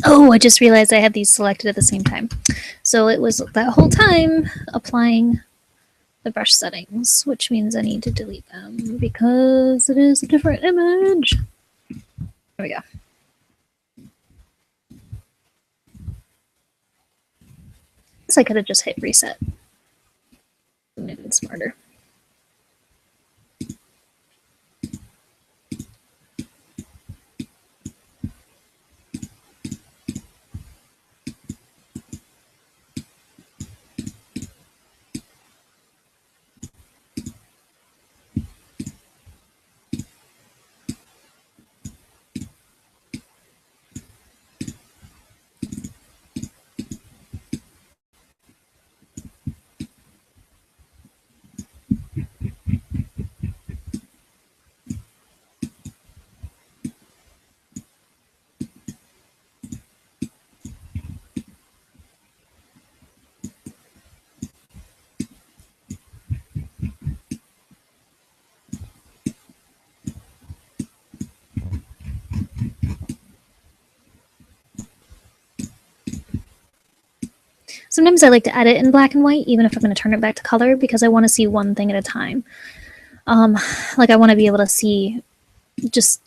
Oh, I just realized I had these selected at the same time. So it was that whole time applying the brush settings, which means I need to delete them because it is a different image. There we go. Guess I could have just hit reset. Made it smarter. Sometimes I like to edit in black and white, even if I'm going to turn it back to color, because I want to see one thing at a time. Like I want to be able to see just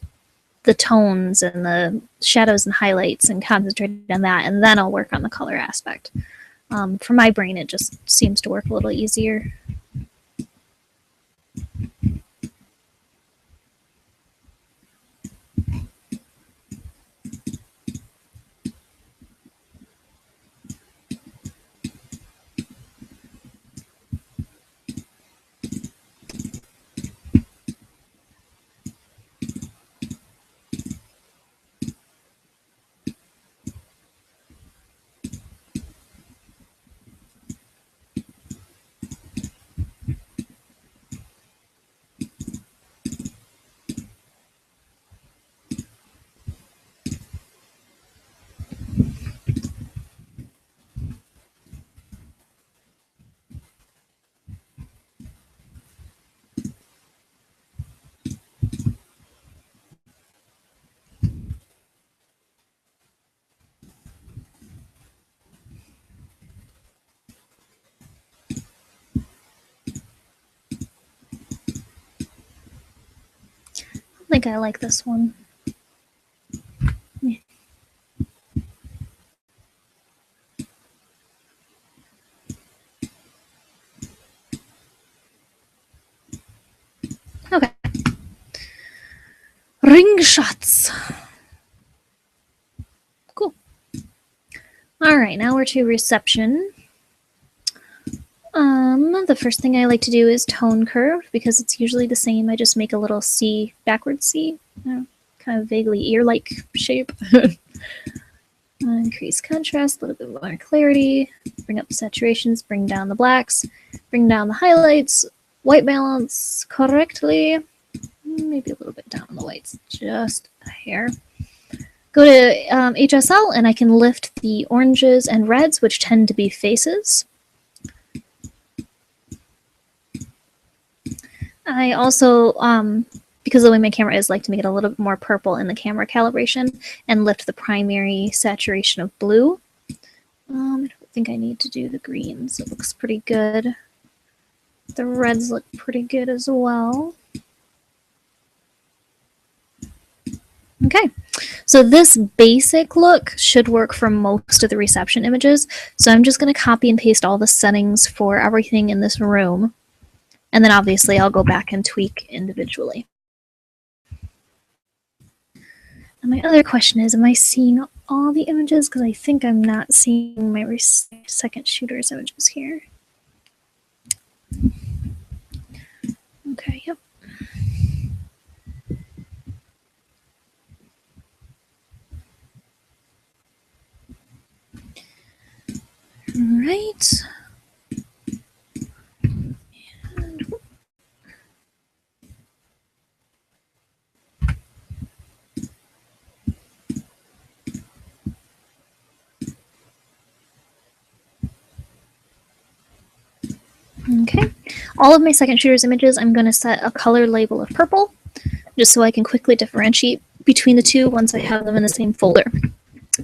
the tones and the shadows and highlights and concentrate on that, and then I'll work on the color aspect. For my brain, it just seems to work a little easier. I think I like this one. Yeah. Okay. Ring shots. Cool. All right, now we're to reception. The first thing I like to do is tone curve because it's usually the same. I just make a little C, backwards C, kind of vaguely ear-like shape. Increase contrast, a little bit more clarity, bring up the saturations, bring down the blacks, bring down the highlights, white balance correctly, maybe a little bit down on the whites, just a hair. Go to HSL and I can lift the oranges and reds, which tend to be faces. I also, because of the way my camera is, like to make it a little bit more purple in the camera calibration and lift the primary saturation of blue. I don't think I need to do the greens. It looks pretty good. The reds look pretty good as well. Okay, so this basic look should work for most of the reception images. So I'm just going to copy and paste all the settings for everything in this room. And then obviously I'll go back and tweak individually. And my other question is, am I seeing all the images? Because I think I'm not seeing my second shooter's images here. Okay, yep. All right. Okay, all of my second shooter's images, I'm going to set a color label of purple, just so I can quickly differentiate between the two once I have them in the same folder.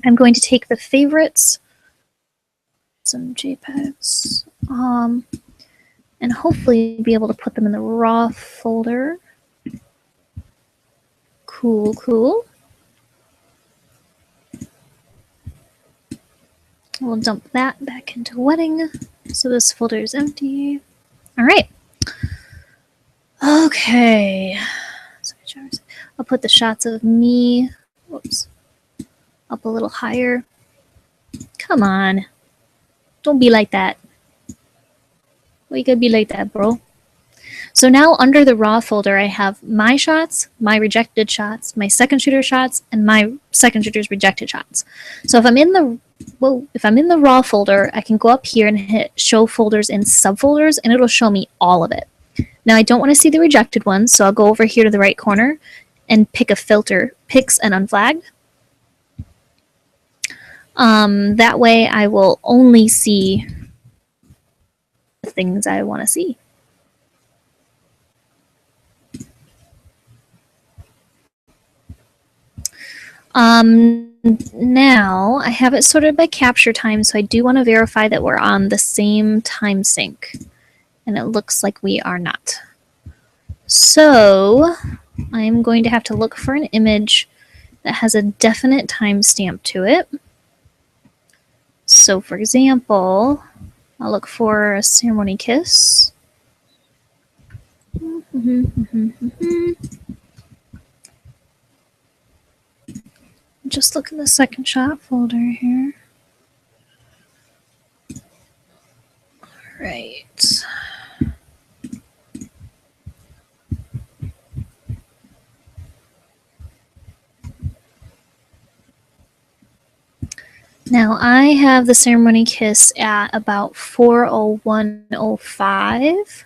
I'm going to take the favorites, some JPEGs, and hopefully be able to put them in the raw folder. Cool, cool. We'll dump that back into wedding. So this folder is empty. All right. Okay. I'll put the shots of me, whoops, up a little higher. Come on. Don't be like that. Why you gotta be like that, bro? So now under the raw folder, I have my shots, my rejected shots, my second shooter shots, and my second shooter's rejected shots. So if I'm in the raw folder, I can go up here and hit show folders in subfolders, and it'll show me all of it. Now I don't want to see the rejected ones, so I'll go over here to the right corner and pick a filter, Pix and Unflagged. That way I will only see the things I want to see. now I have it sorted by capture time, so I do want to verify that we're on the same time sync. And it looks like we are not. So I'm going to have to look for an image that has a definite timestamp to it. So for example, I'll look for a ceremony kiss. Just look in the second shot folder here. Right. Now I have the ceremony kiss at about 4:01:05.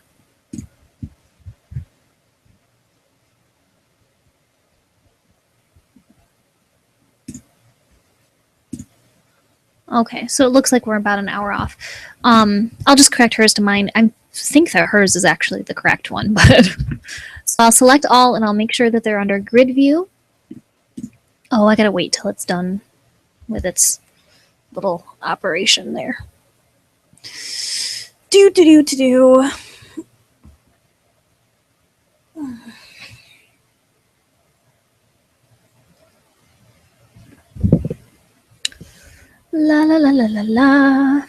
Okay, so it looks like we're about an hour off. I'll just correct hers to mine. I think that hers is actually the correct one, but so I'll select all and I'll make sure that they're under grid view. Oh, I gotta wait till it's done with its little operation there. Do. La la la la la la.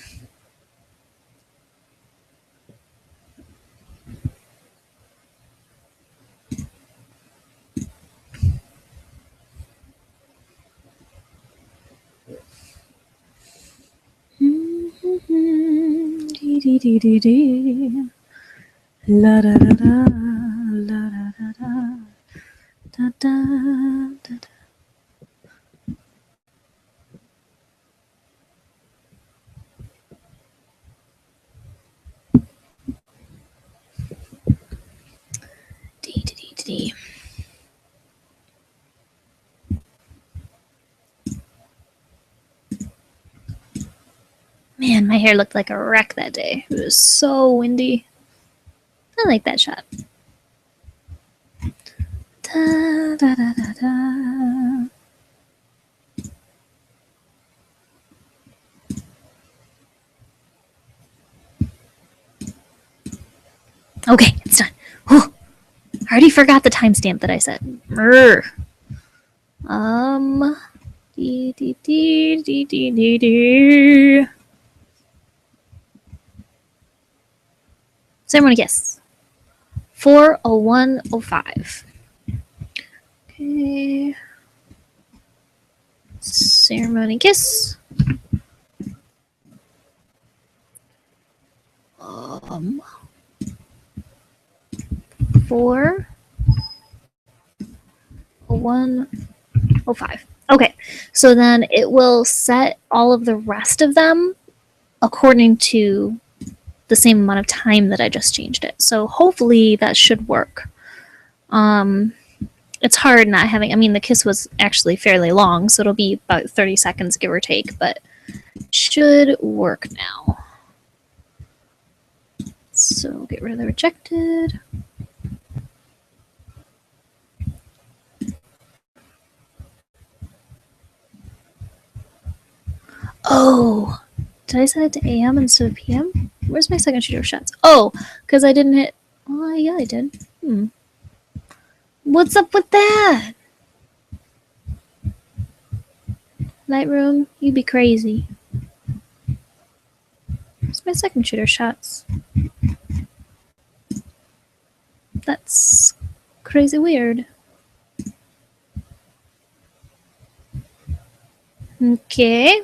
La da da da, la da da da, da da da. Man, my hair looked like a wreck that day. It was so windy. I like that shot. Da, da, da, da, da. Okay, it's done. Whew. I already forgot the timestamp that I said. Ceremony kiss. 4:01:05. Okay. Ceremony kiss. 4:01:05. Okay, so then it will set all of the rest of them according to the same amount of time that I just changed it. So hopefully that should work. It's hard not having, I mean, the kiss was actually fairly long, so it'll be about 30 seconds, give or take, but it should work now. So get rid of the rejected. Oh, did I set it to AM instead of PM? Where's my second shooter shots? Oh, because I didn't hit. Oh, yeah, I did. What's up with that? Lightroom, you be crazy. Where's my second shooter shots? That's crazy weird. Okay.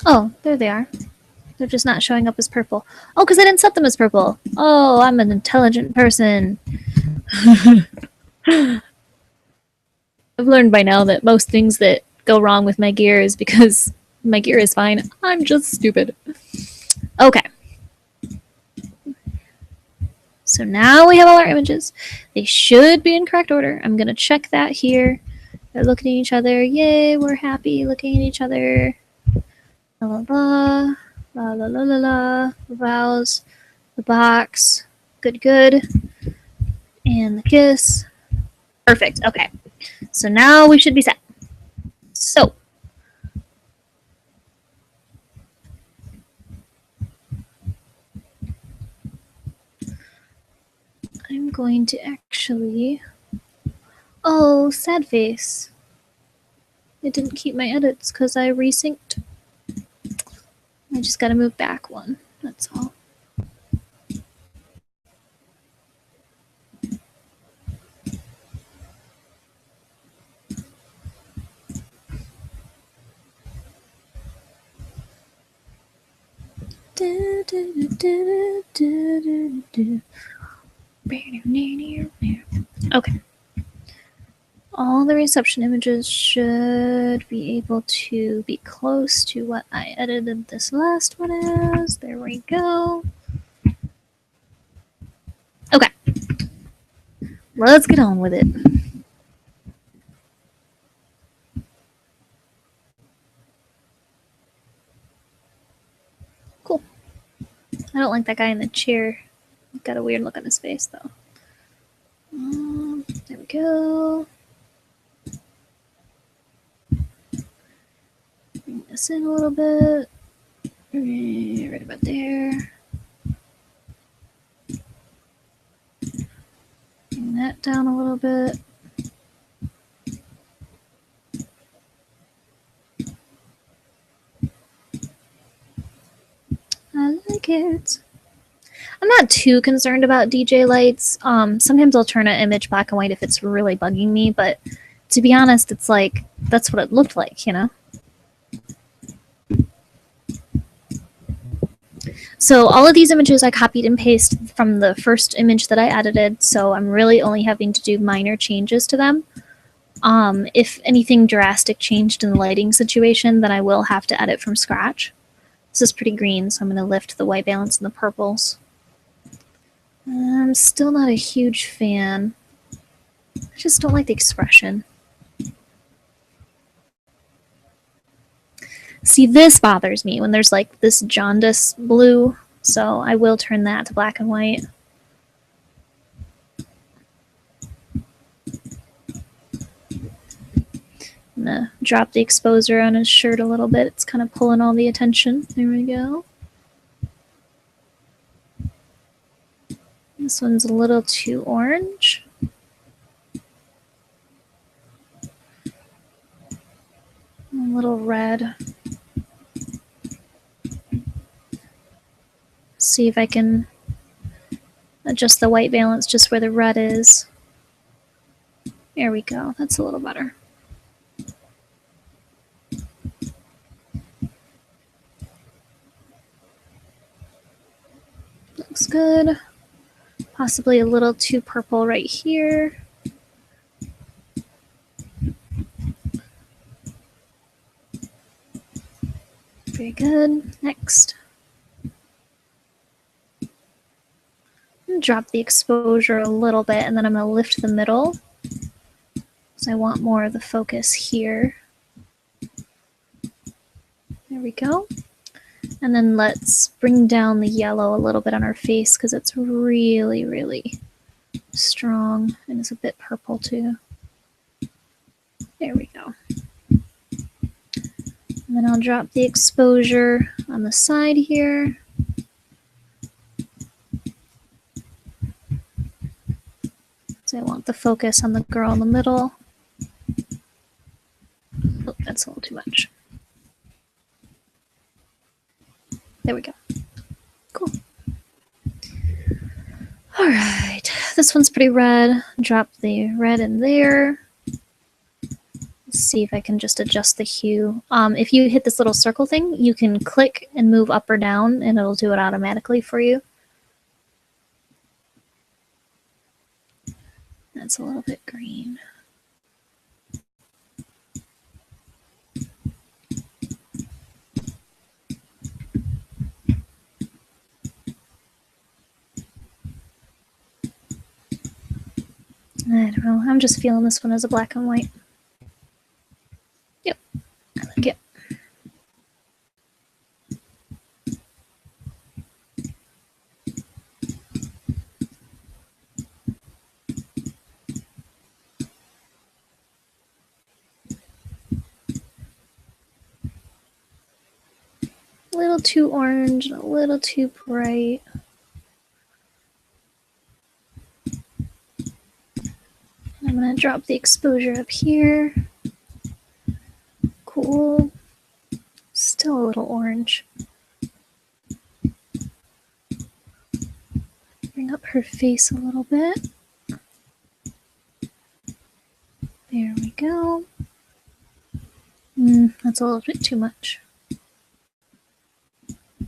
Oh, there they are. They're just not showing up as purple. Oh, because I didn't set them as purple. Oh, I'm an intelligent person. I've learned by now that most things that go wrong with my gear is because my gear is fine. I'm just stupid. Okay. So now we have all our images. They should be in correct order. I'm going to check that here. They're looking at each other. Yay, we're happy looking at each other. Blah, blah, blah. La la la la la. The vows, the box. Good, good. And the kiss. Perfect. Okay. So now we should be set. So I'm going to actually. Oh, sad face. I didn't keep my edits because I resynced. I just gotta move back one. That's all. Okay. All the reception images should be able to be close to what I edited this last one as. There we go. Okay. Let's get on with it. Cool. I don't like that guy in the chair. He's got a weird look on his face, though. There we go. Bring this in a little bit. Right about there. Bring that down a little bit. I like it. I'm not too concerned about DJ lights. Sometimes I'll turn an image black and white if it's really bugging me, but to be honest, it's like, that's what it looked like, you know? So all of these images I copied and pasted from the first image that I edited, so I'm really only having to do minor changes to them. If anything drastic changed in the lighting situation, then I will have to edit from scratch. This is pretty green, so I'm going to lift the white balance and the purples. I'm still not a huge fan. I just don't like the expression. See, this bothers me when there's like this jaundice blue, so I will turn that to black and white. I'm gonna drop the exposure on his shirt a little bit. It's kind of pulling all the attention. There we go. This one's a little too orange. A little red. See if I can adjust the white balance just where the red is. There we go. That's a little better. Looks good. Possibly a little too purple right here. Very good. Next. Drop the exposure a little bit, and then I'm going to lift the middle. So I want more of the focus here. There we go. And then let's bring down the yellow a little bit on our face because it's really, really strong and it's a bit purple too. There we go. And then I'll drop the exposure on the side here. So I want the focus on the girl in the middle. Oh, that's a little too much. There we go. Cool. All right, this one's pretty red. Drop the red in there. Let's see if I can just adjust the hue. If you hit this little circle thing, you can click and move up or down, and it'll do it automatically for you. That's a little bit green. I don't know. I'm just feeling this one as a black and white. Yep, I like it. little too orange and a little too bright. I'm going to drop the exposure up here. Cool. Still a little orange. Bring up her face a little bit. There we go. That's a little bit too much.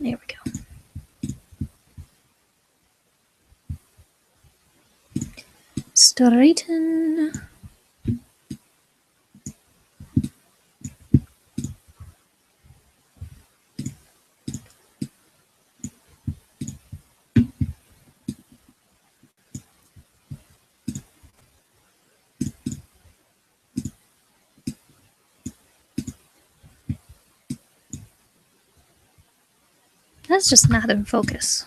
There we go. Straighten. That's just not in focus.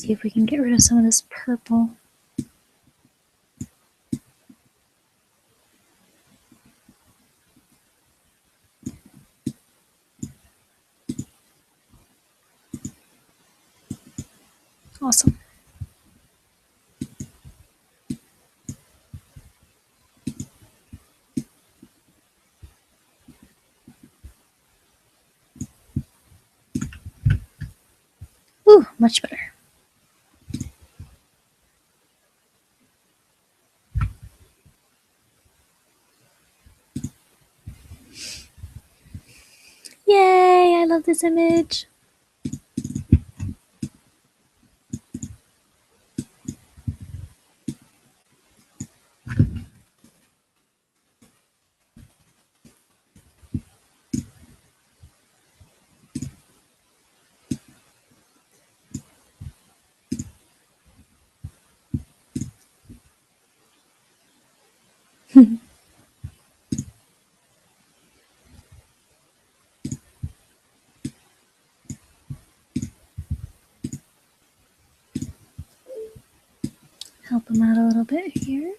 see if we can get rid of some of this purple. Awesome. Ooh, much better. Yay, I love this image. Help him out a little bit here.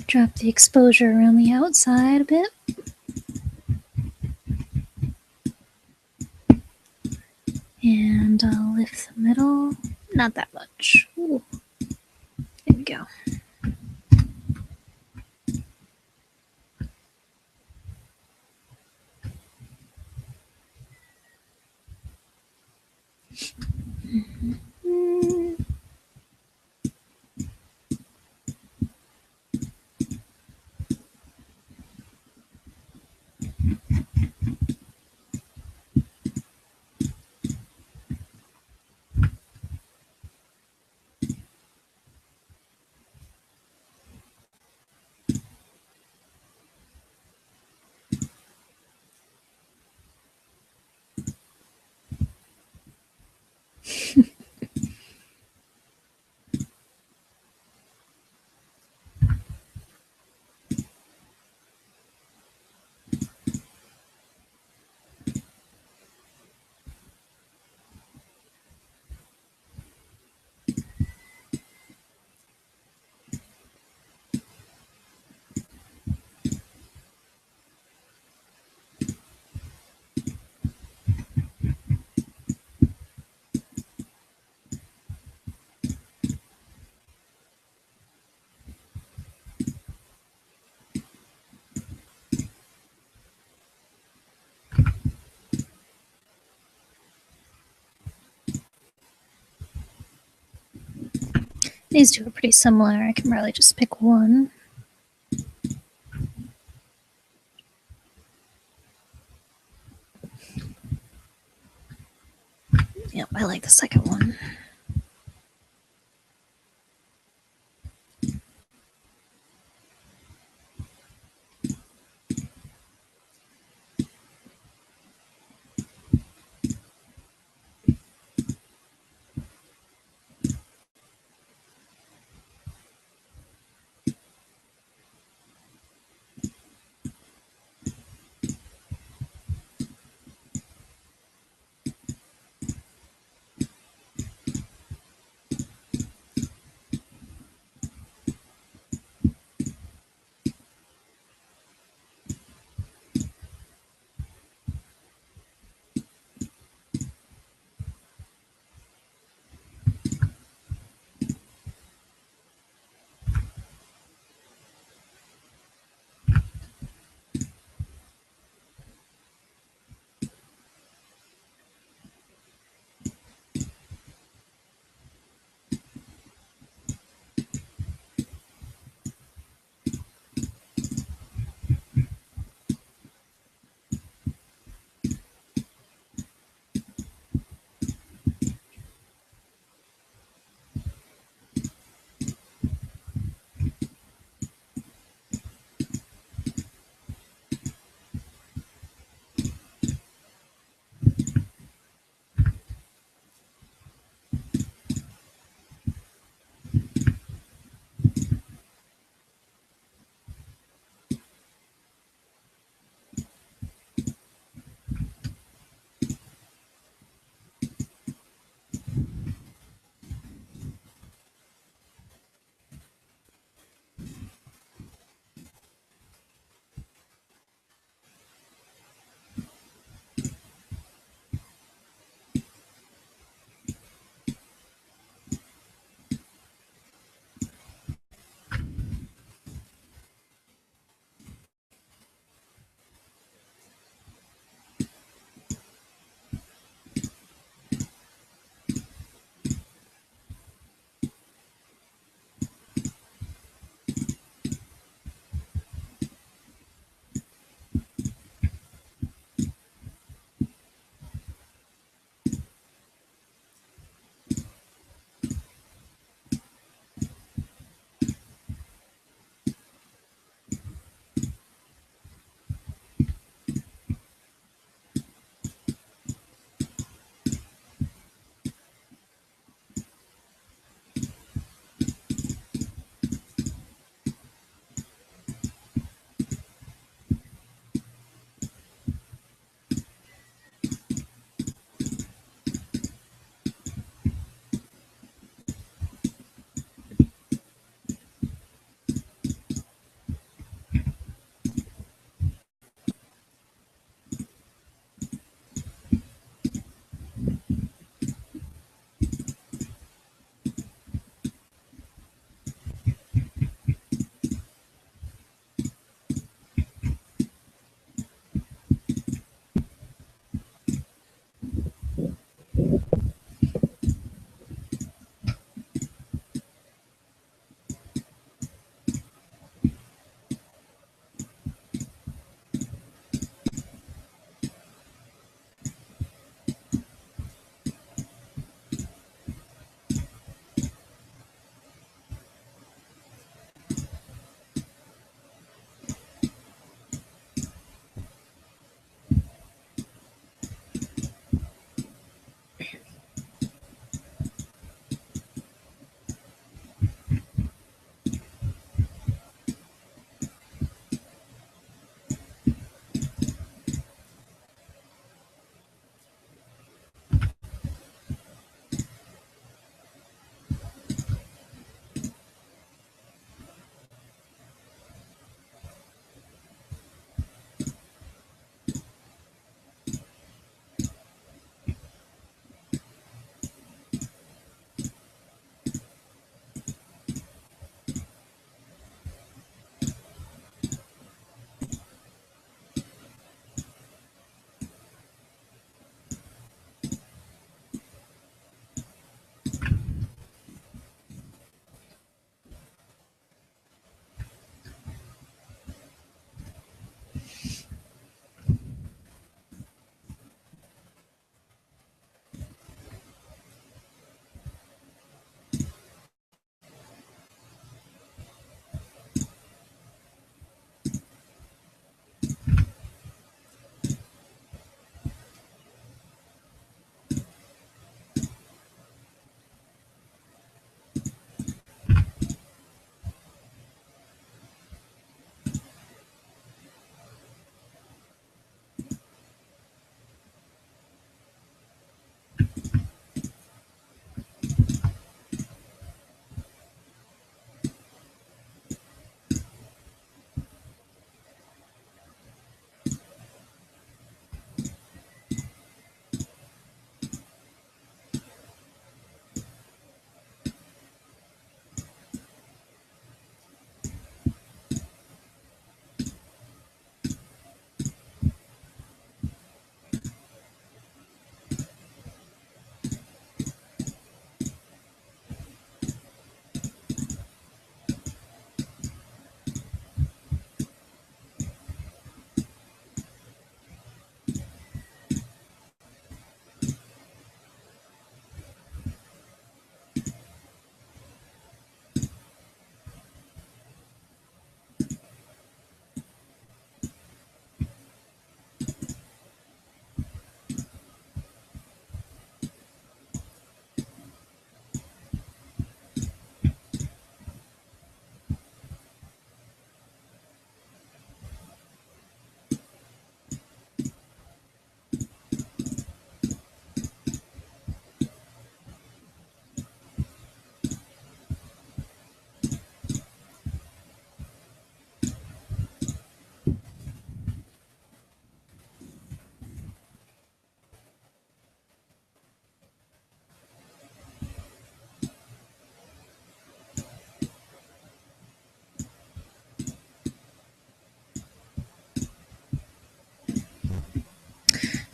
Drop the exposure around the outside a bit. And I'll lift the middle. Not that much. Ooh. There we go. These two are pretty similar. I can probably just pick one. Yep, I like the second one.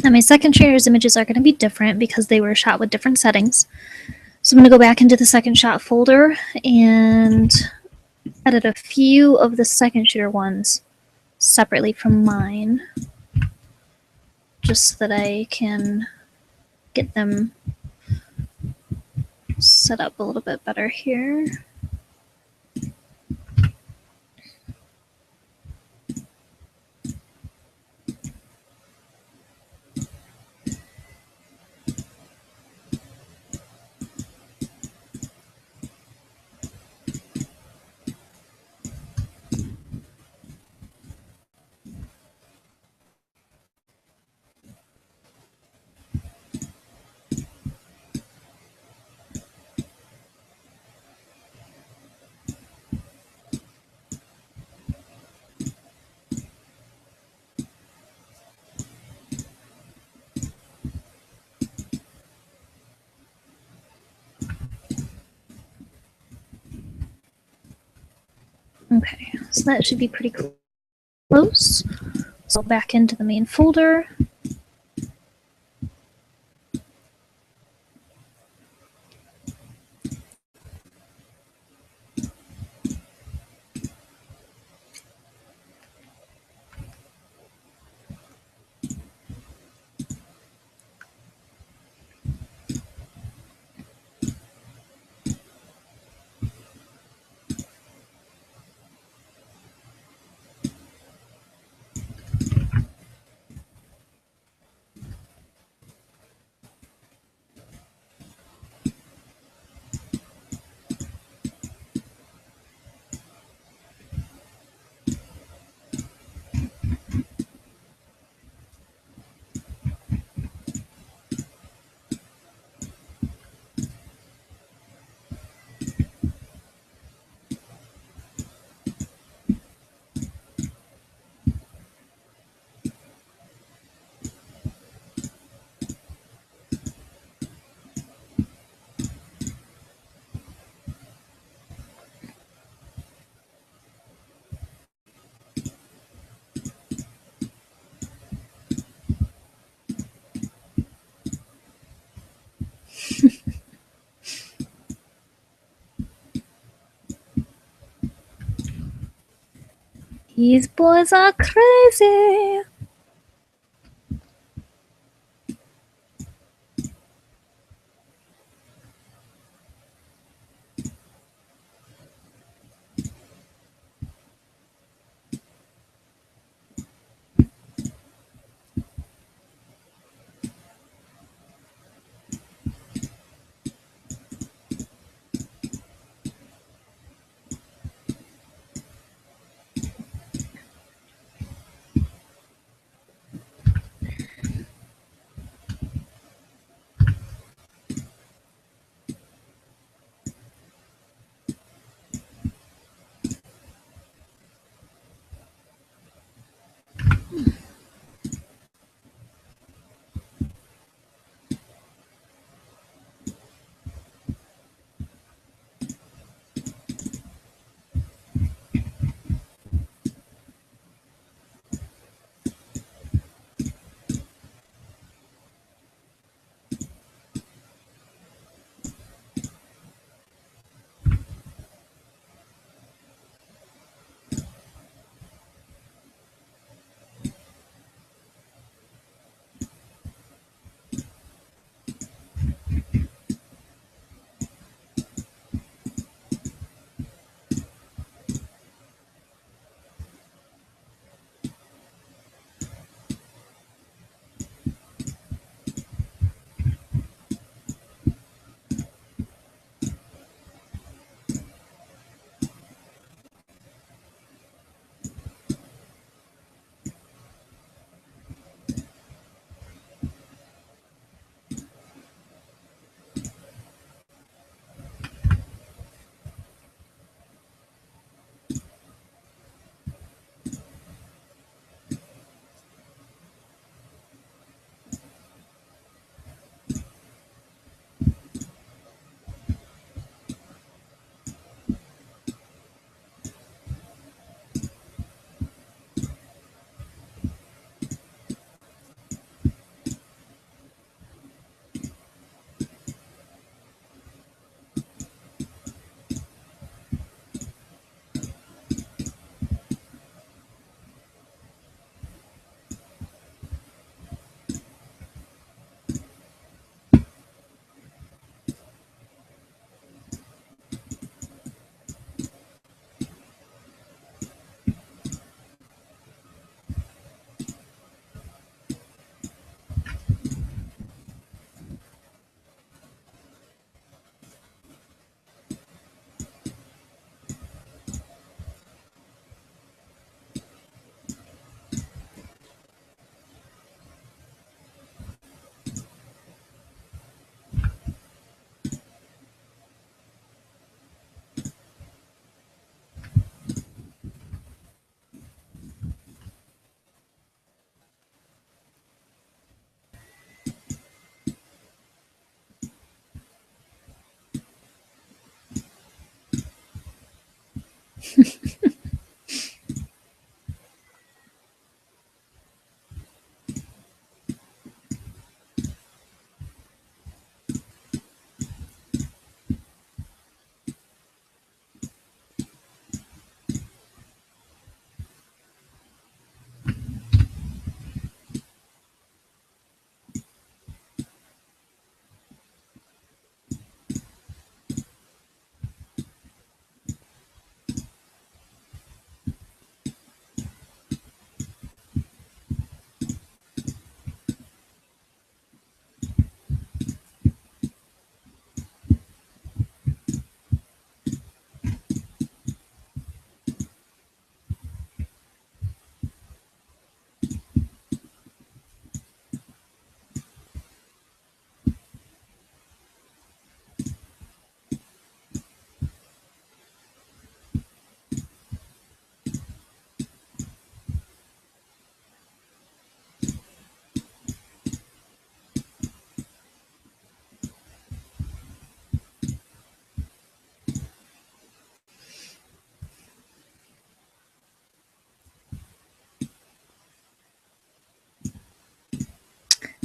Now my second shaders images are going to be different because they were shot with different settings. So I'm going to go back into the second shot folder and edit a few of the second shooter ones separately from mine, just so that I can get them set up a little bit better here. Okay, so that should be pretty close. So back into the main folder. These boys are crazy.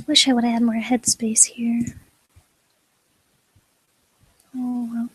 Wish I would have had more headspace here. Oh well.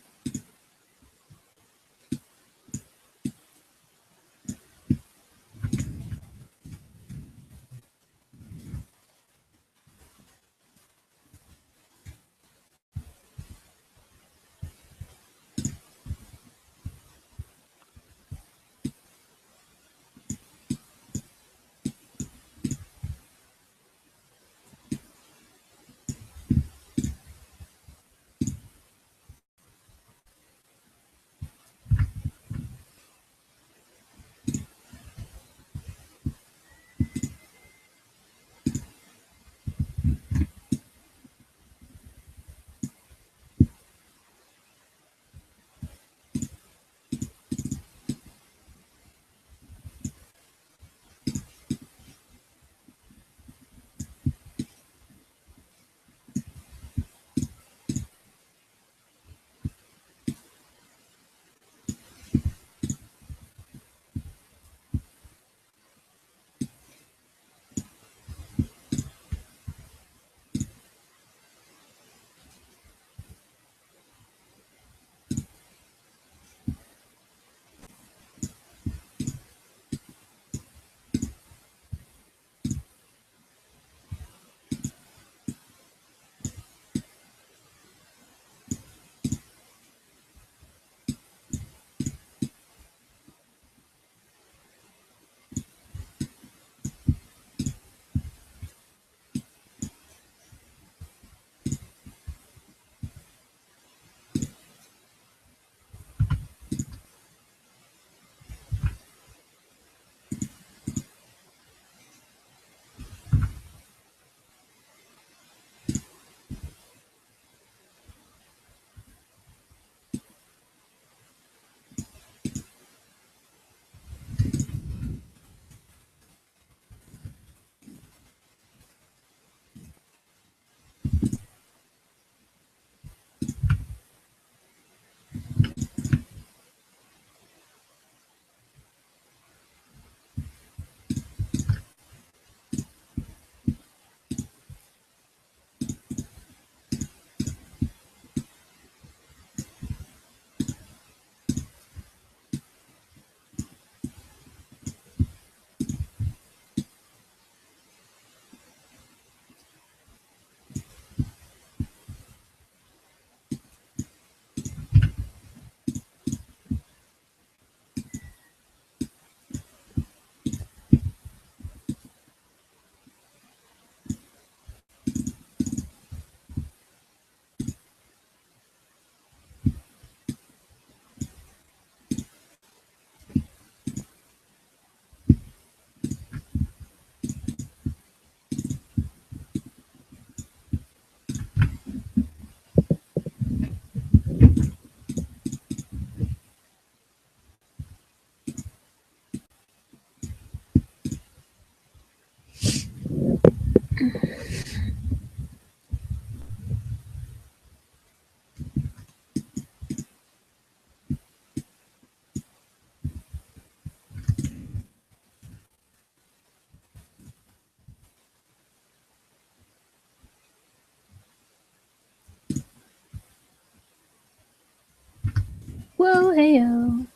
heyo.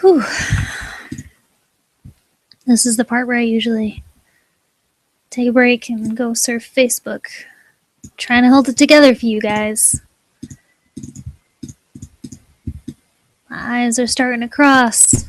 Whew. This is the part where I usually take a break and go surf Facebook. Trying to hold it together for you guys. My eyes are starting to cross.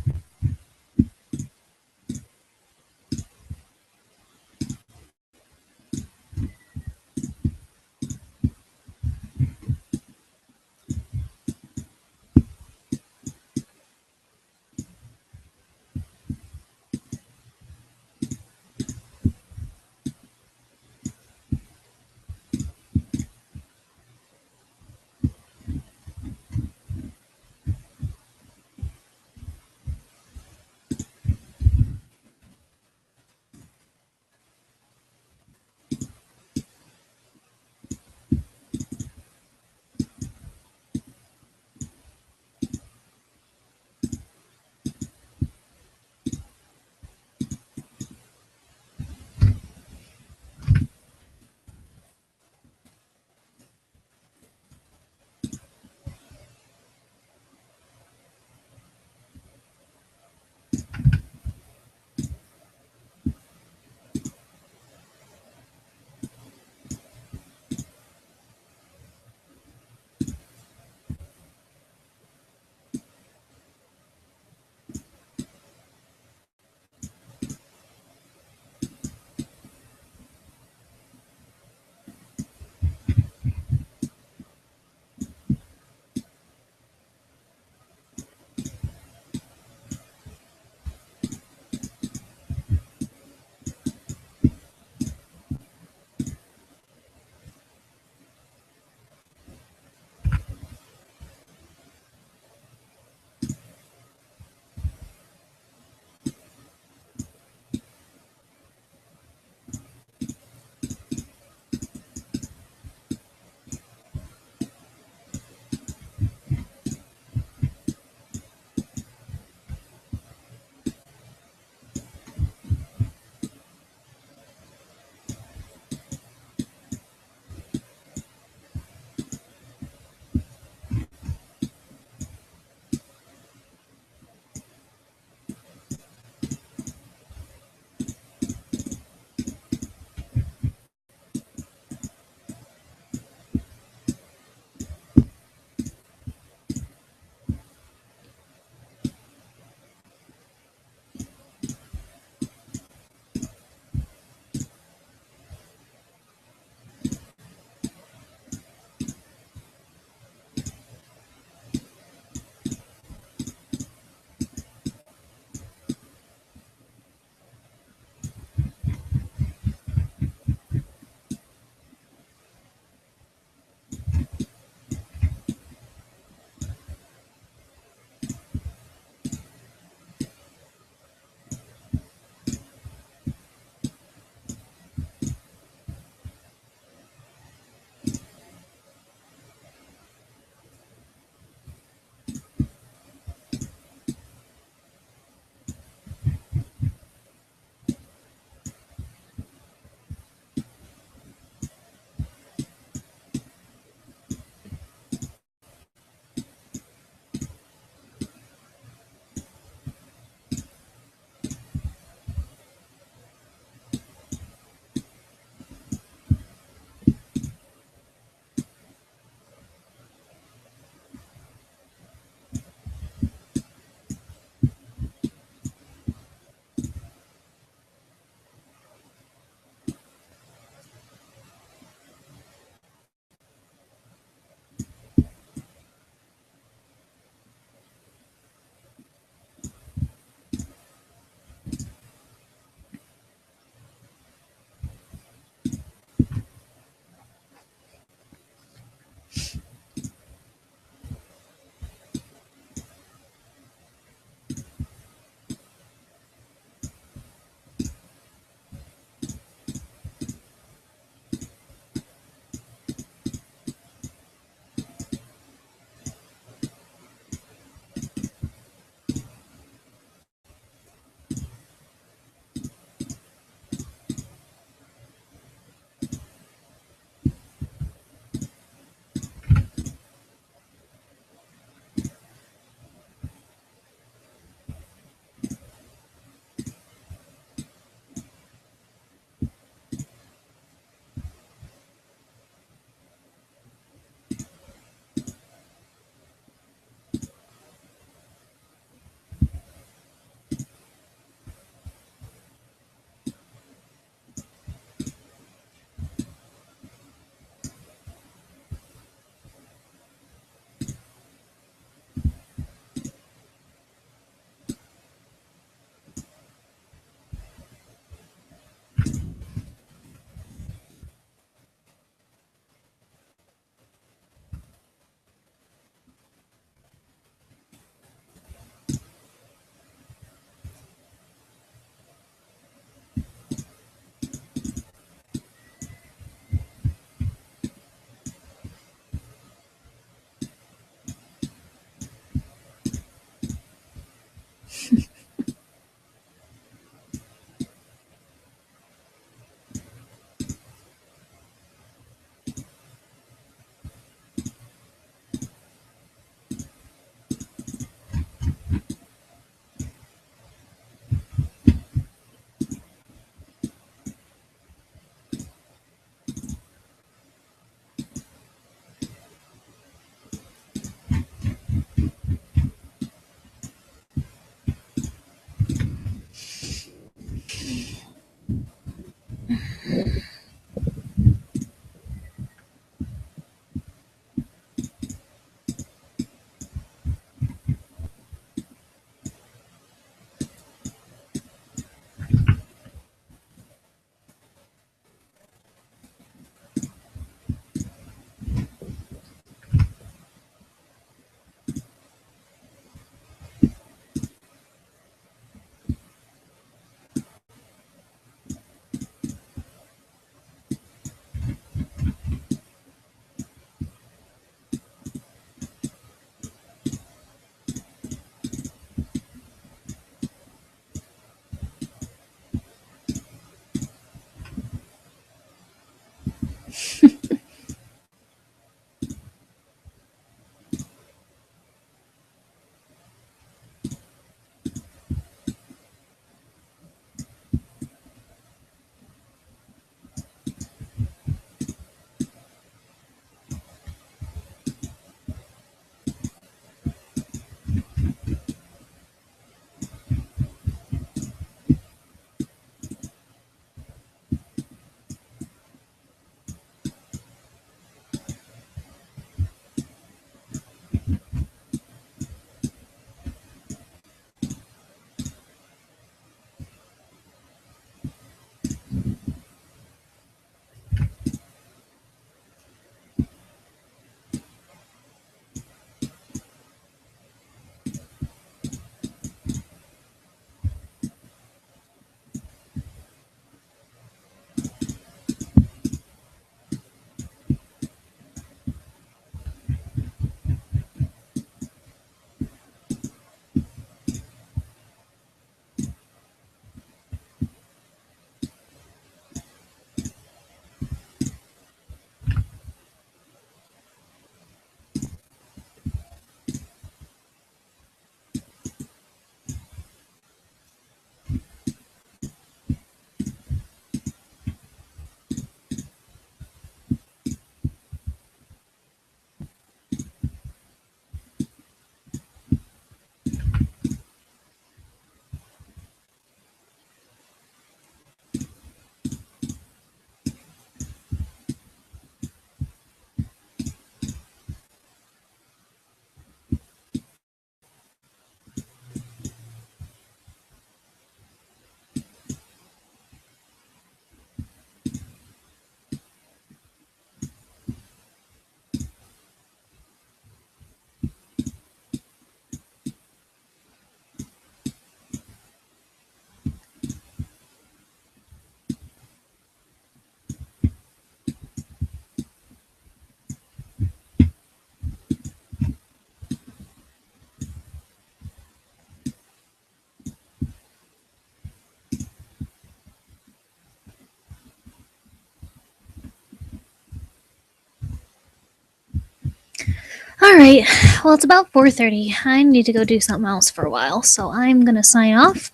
Alright, well, it's about 4:30. I need to go do something else for a while, so I'm gonna sign off.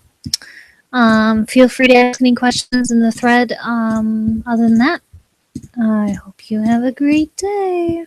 Feel free to ask any questions in the thread. Other than that, I hope you have a great day.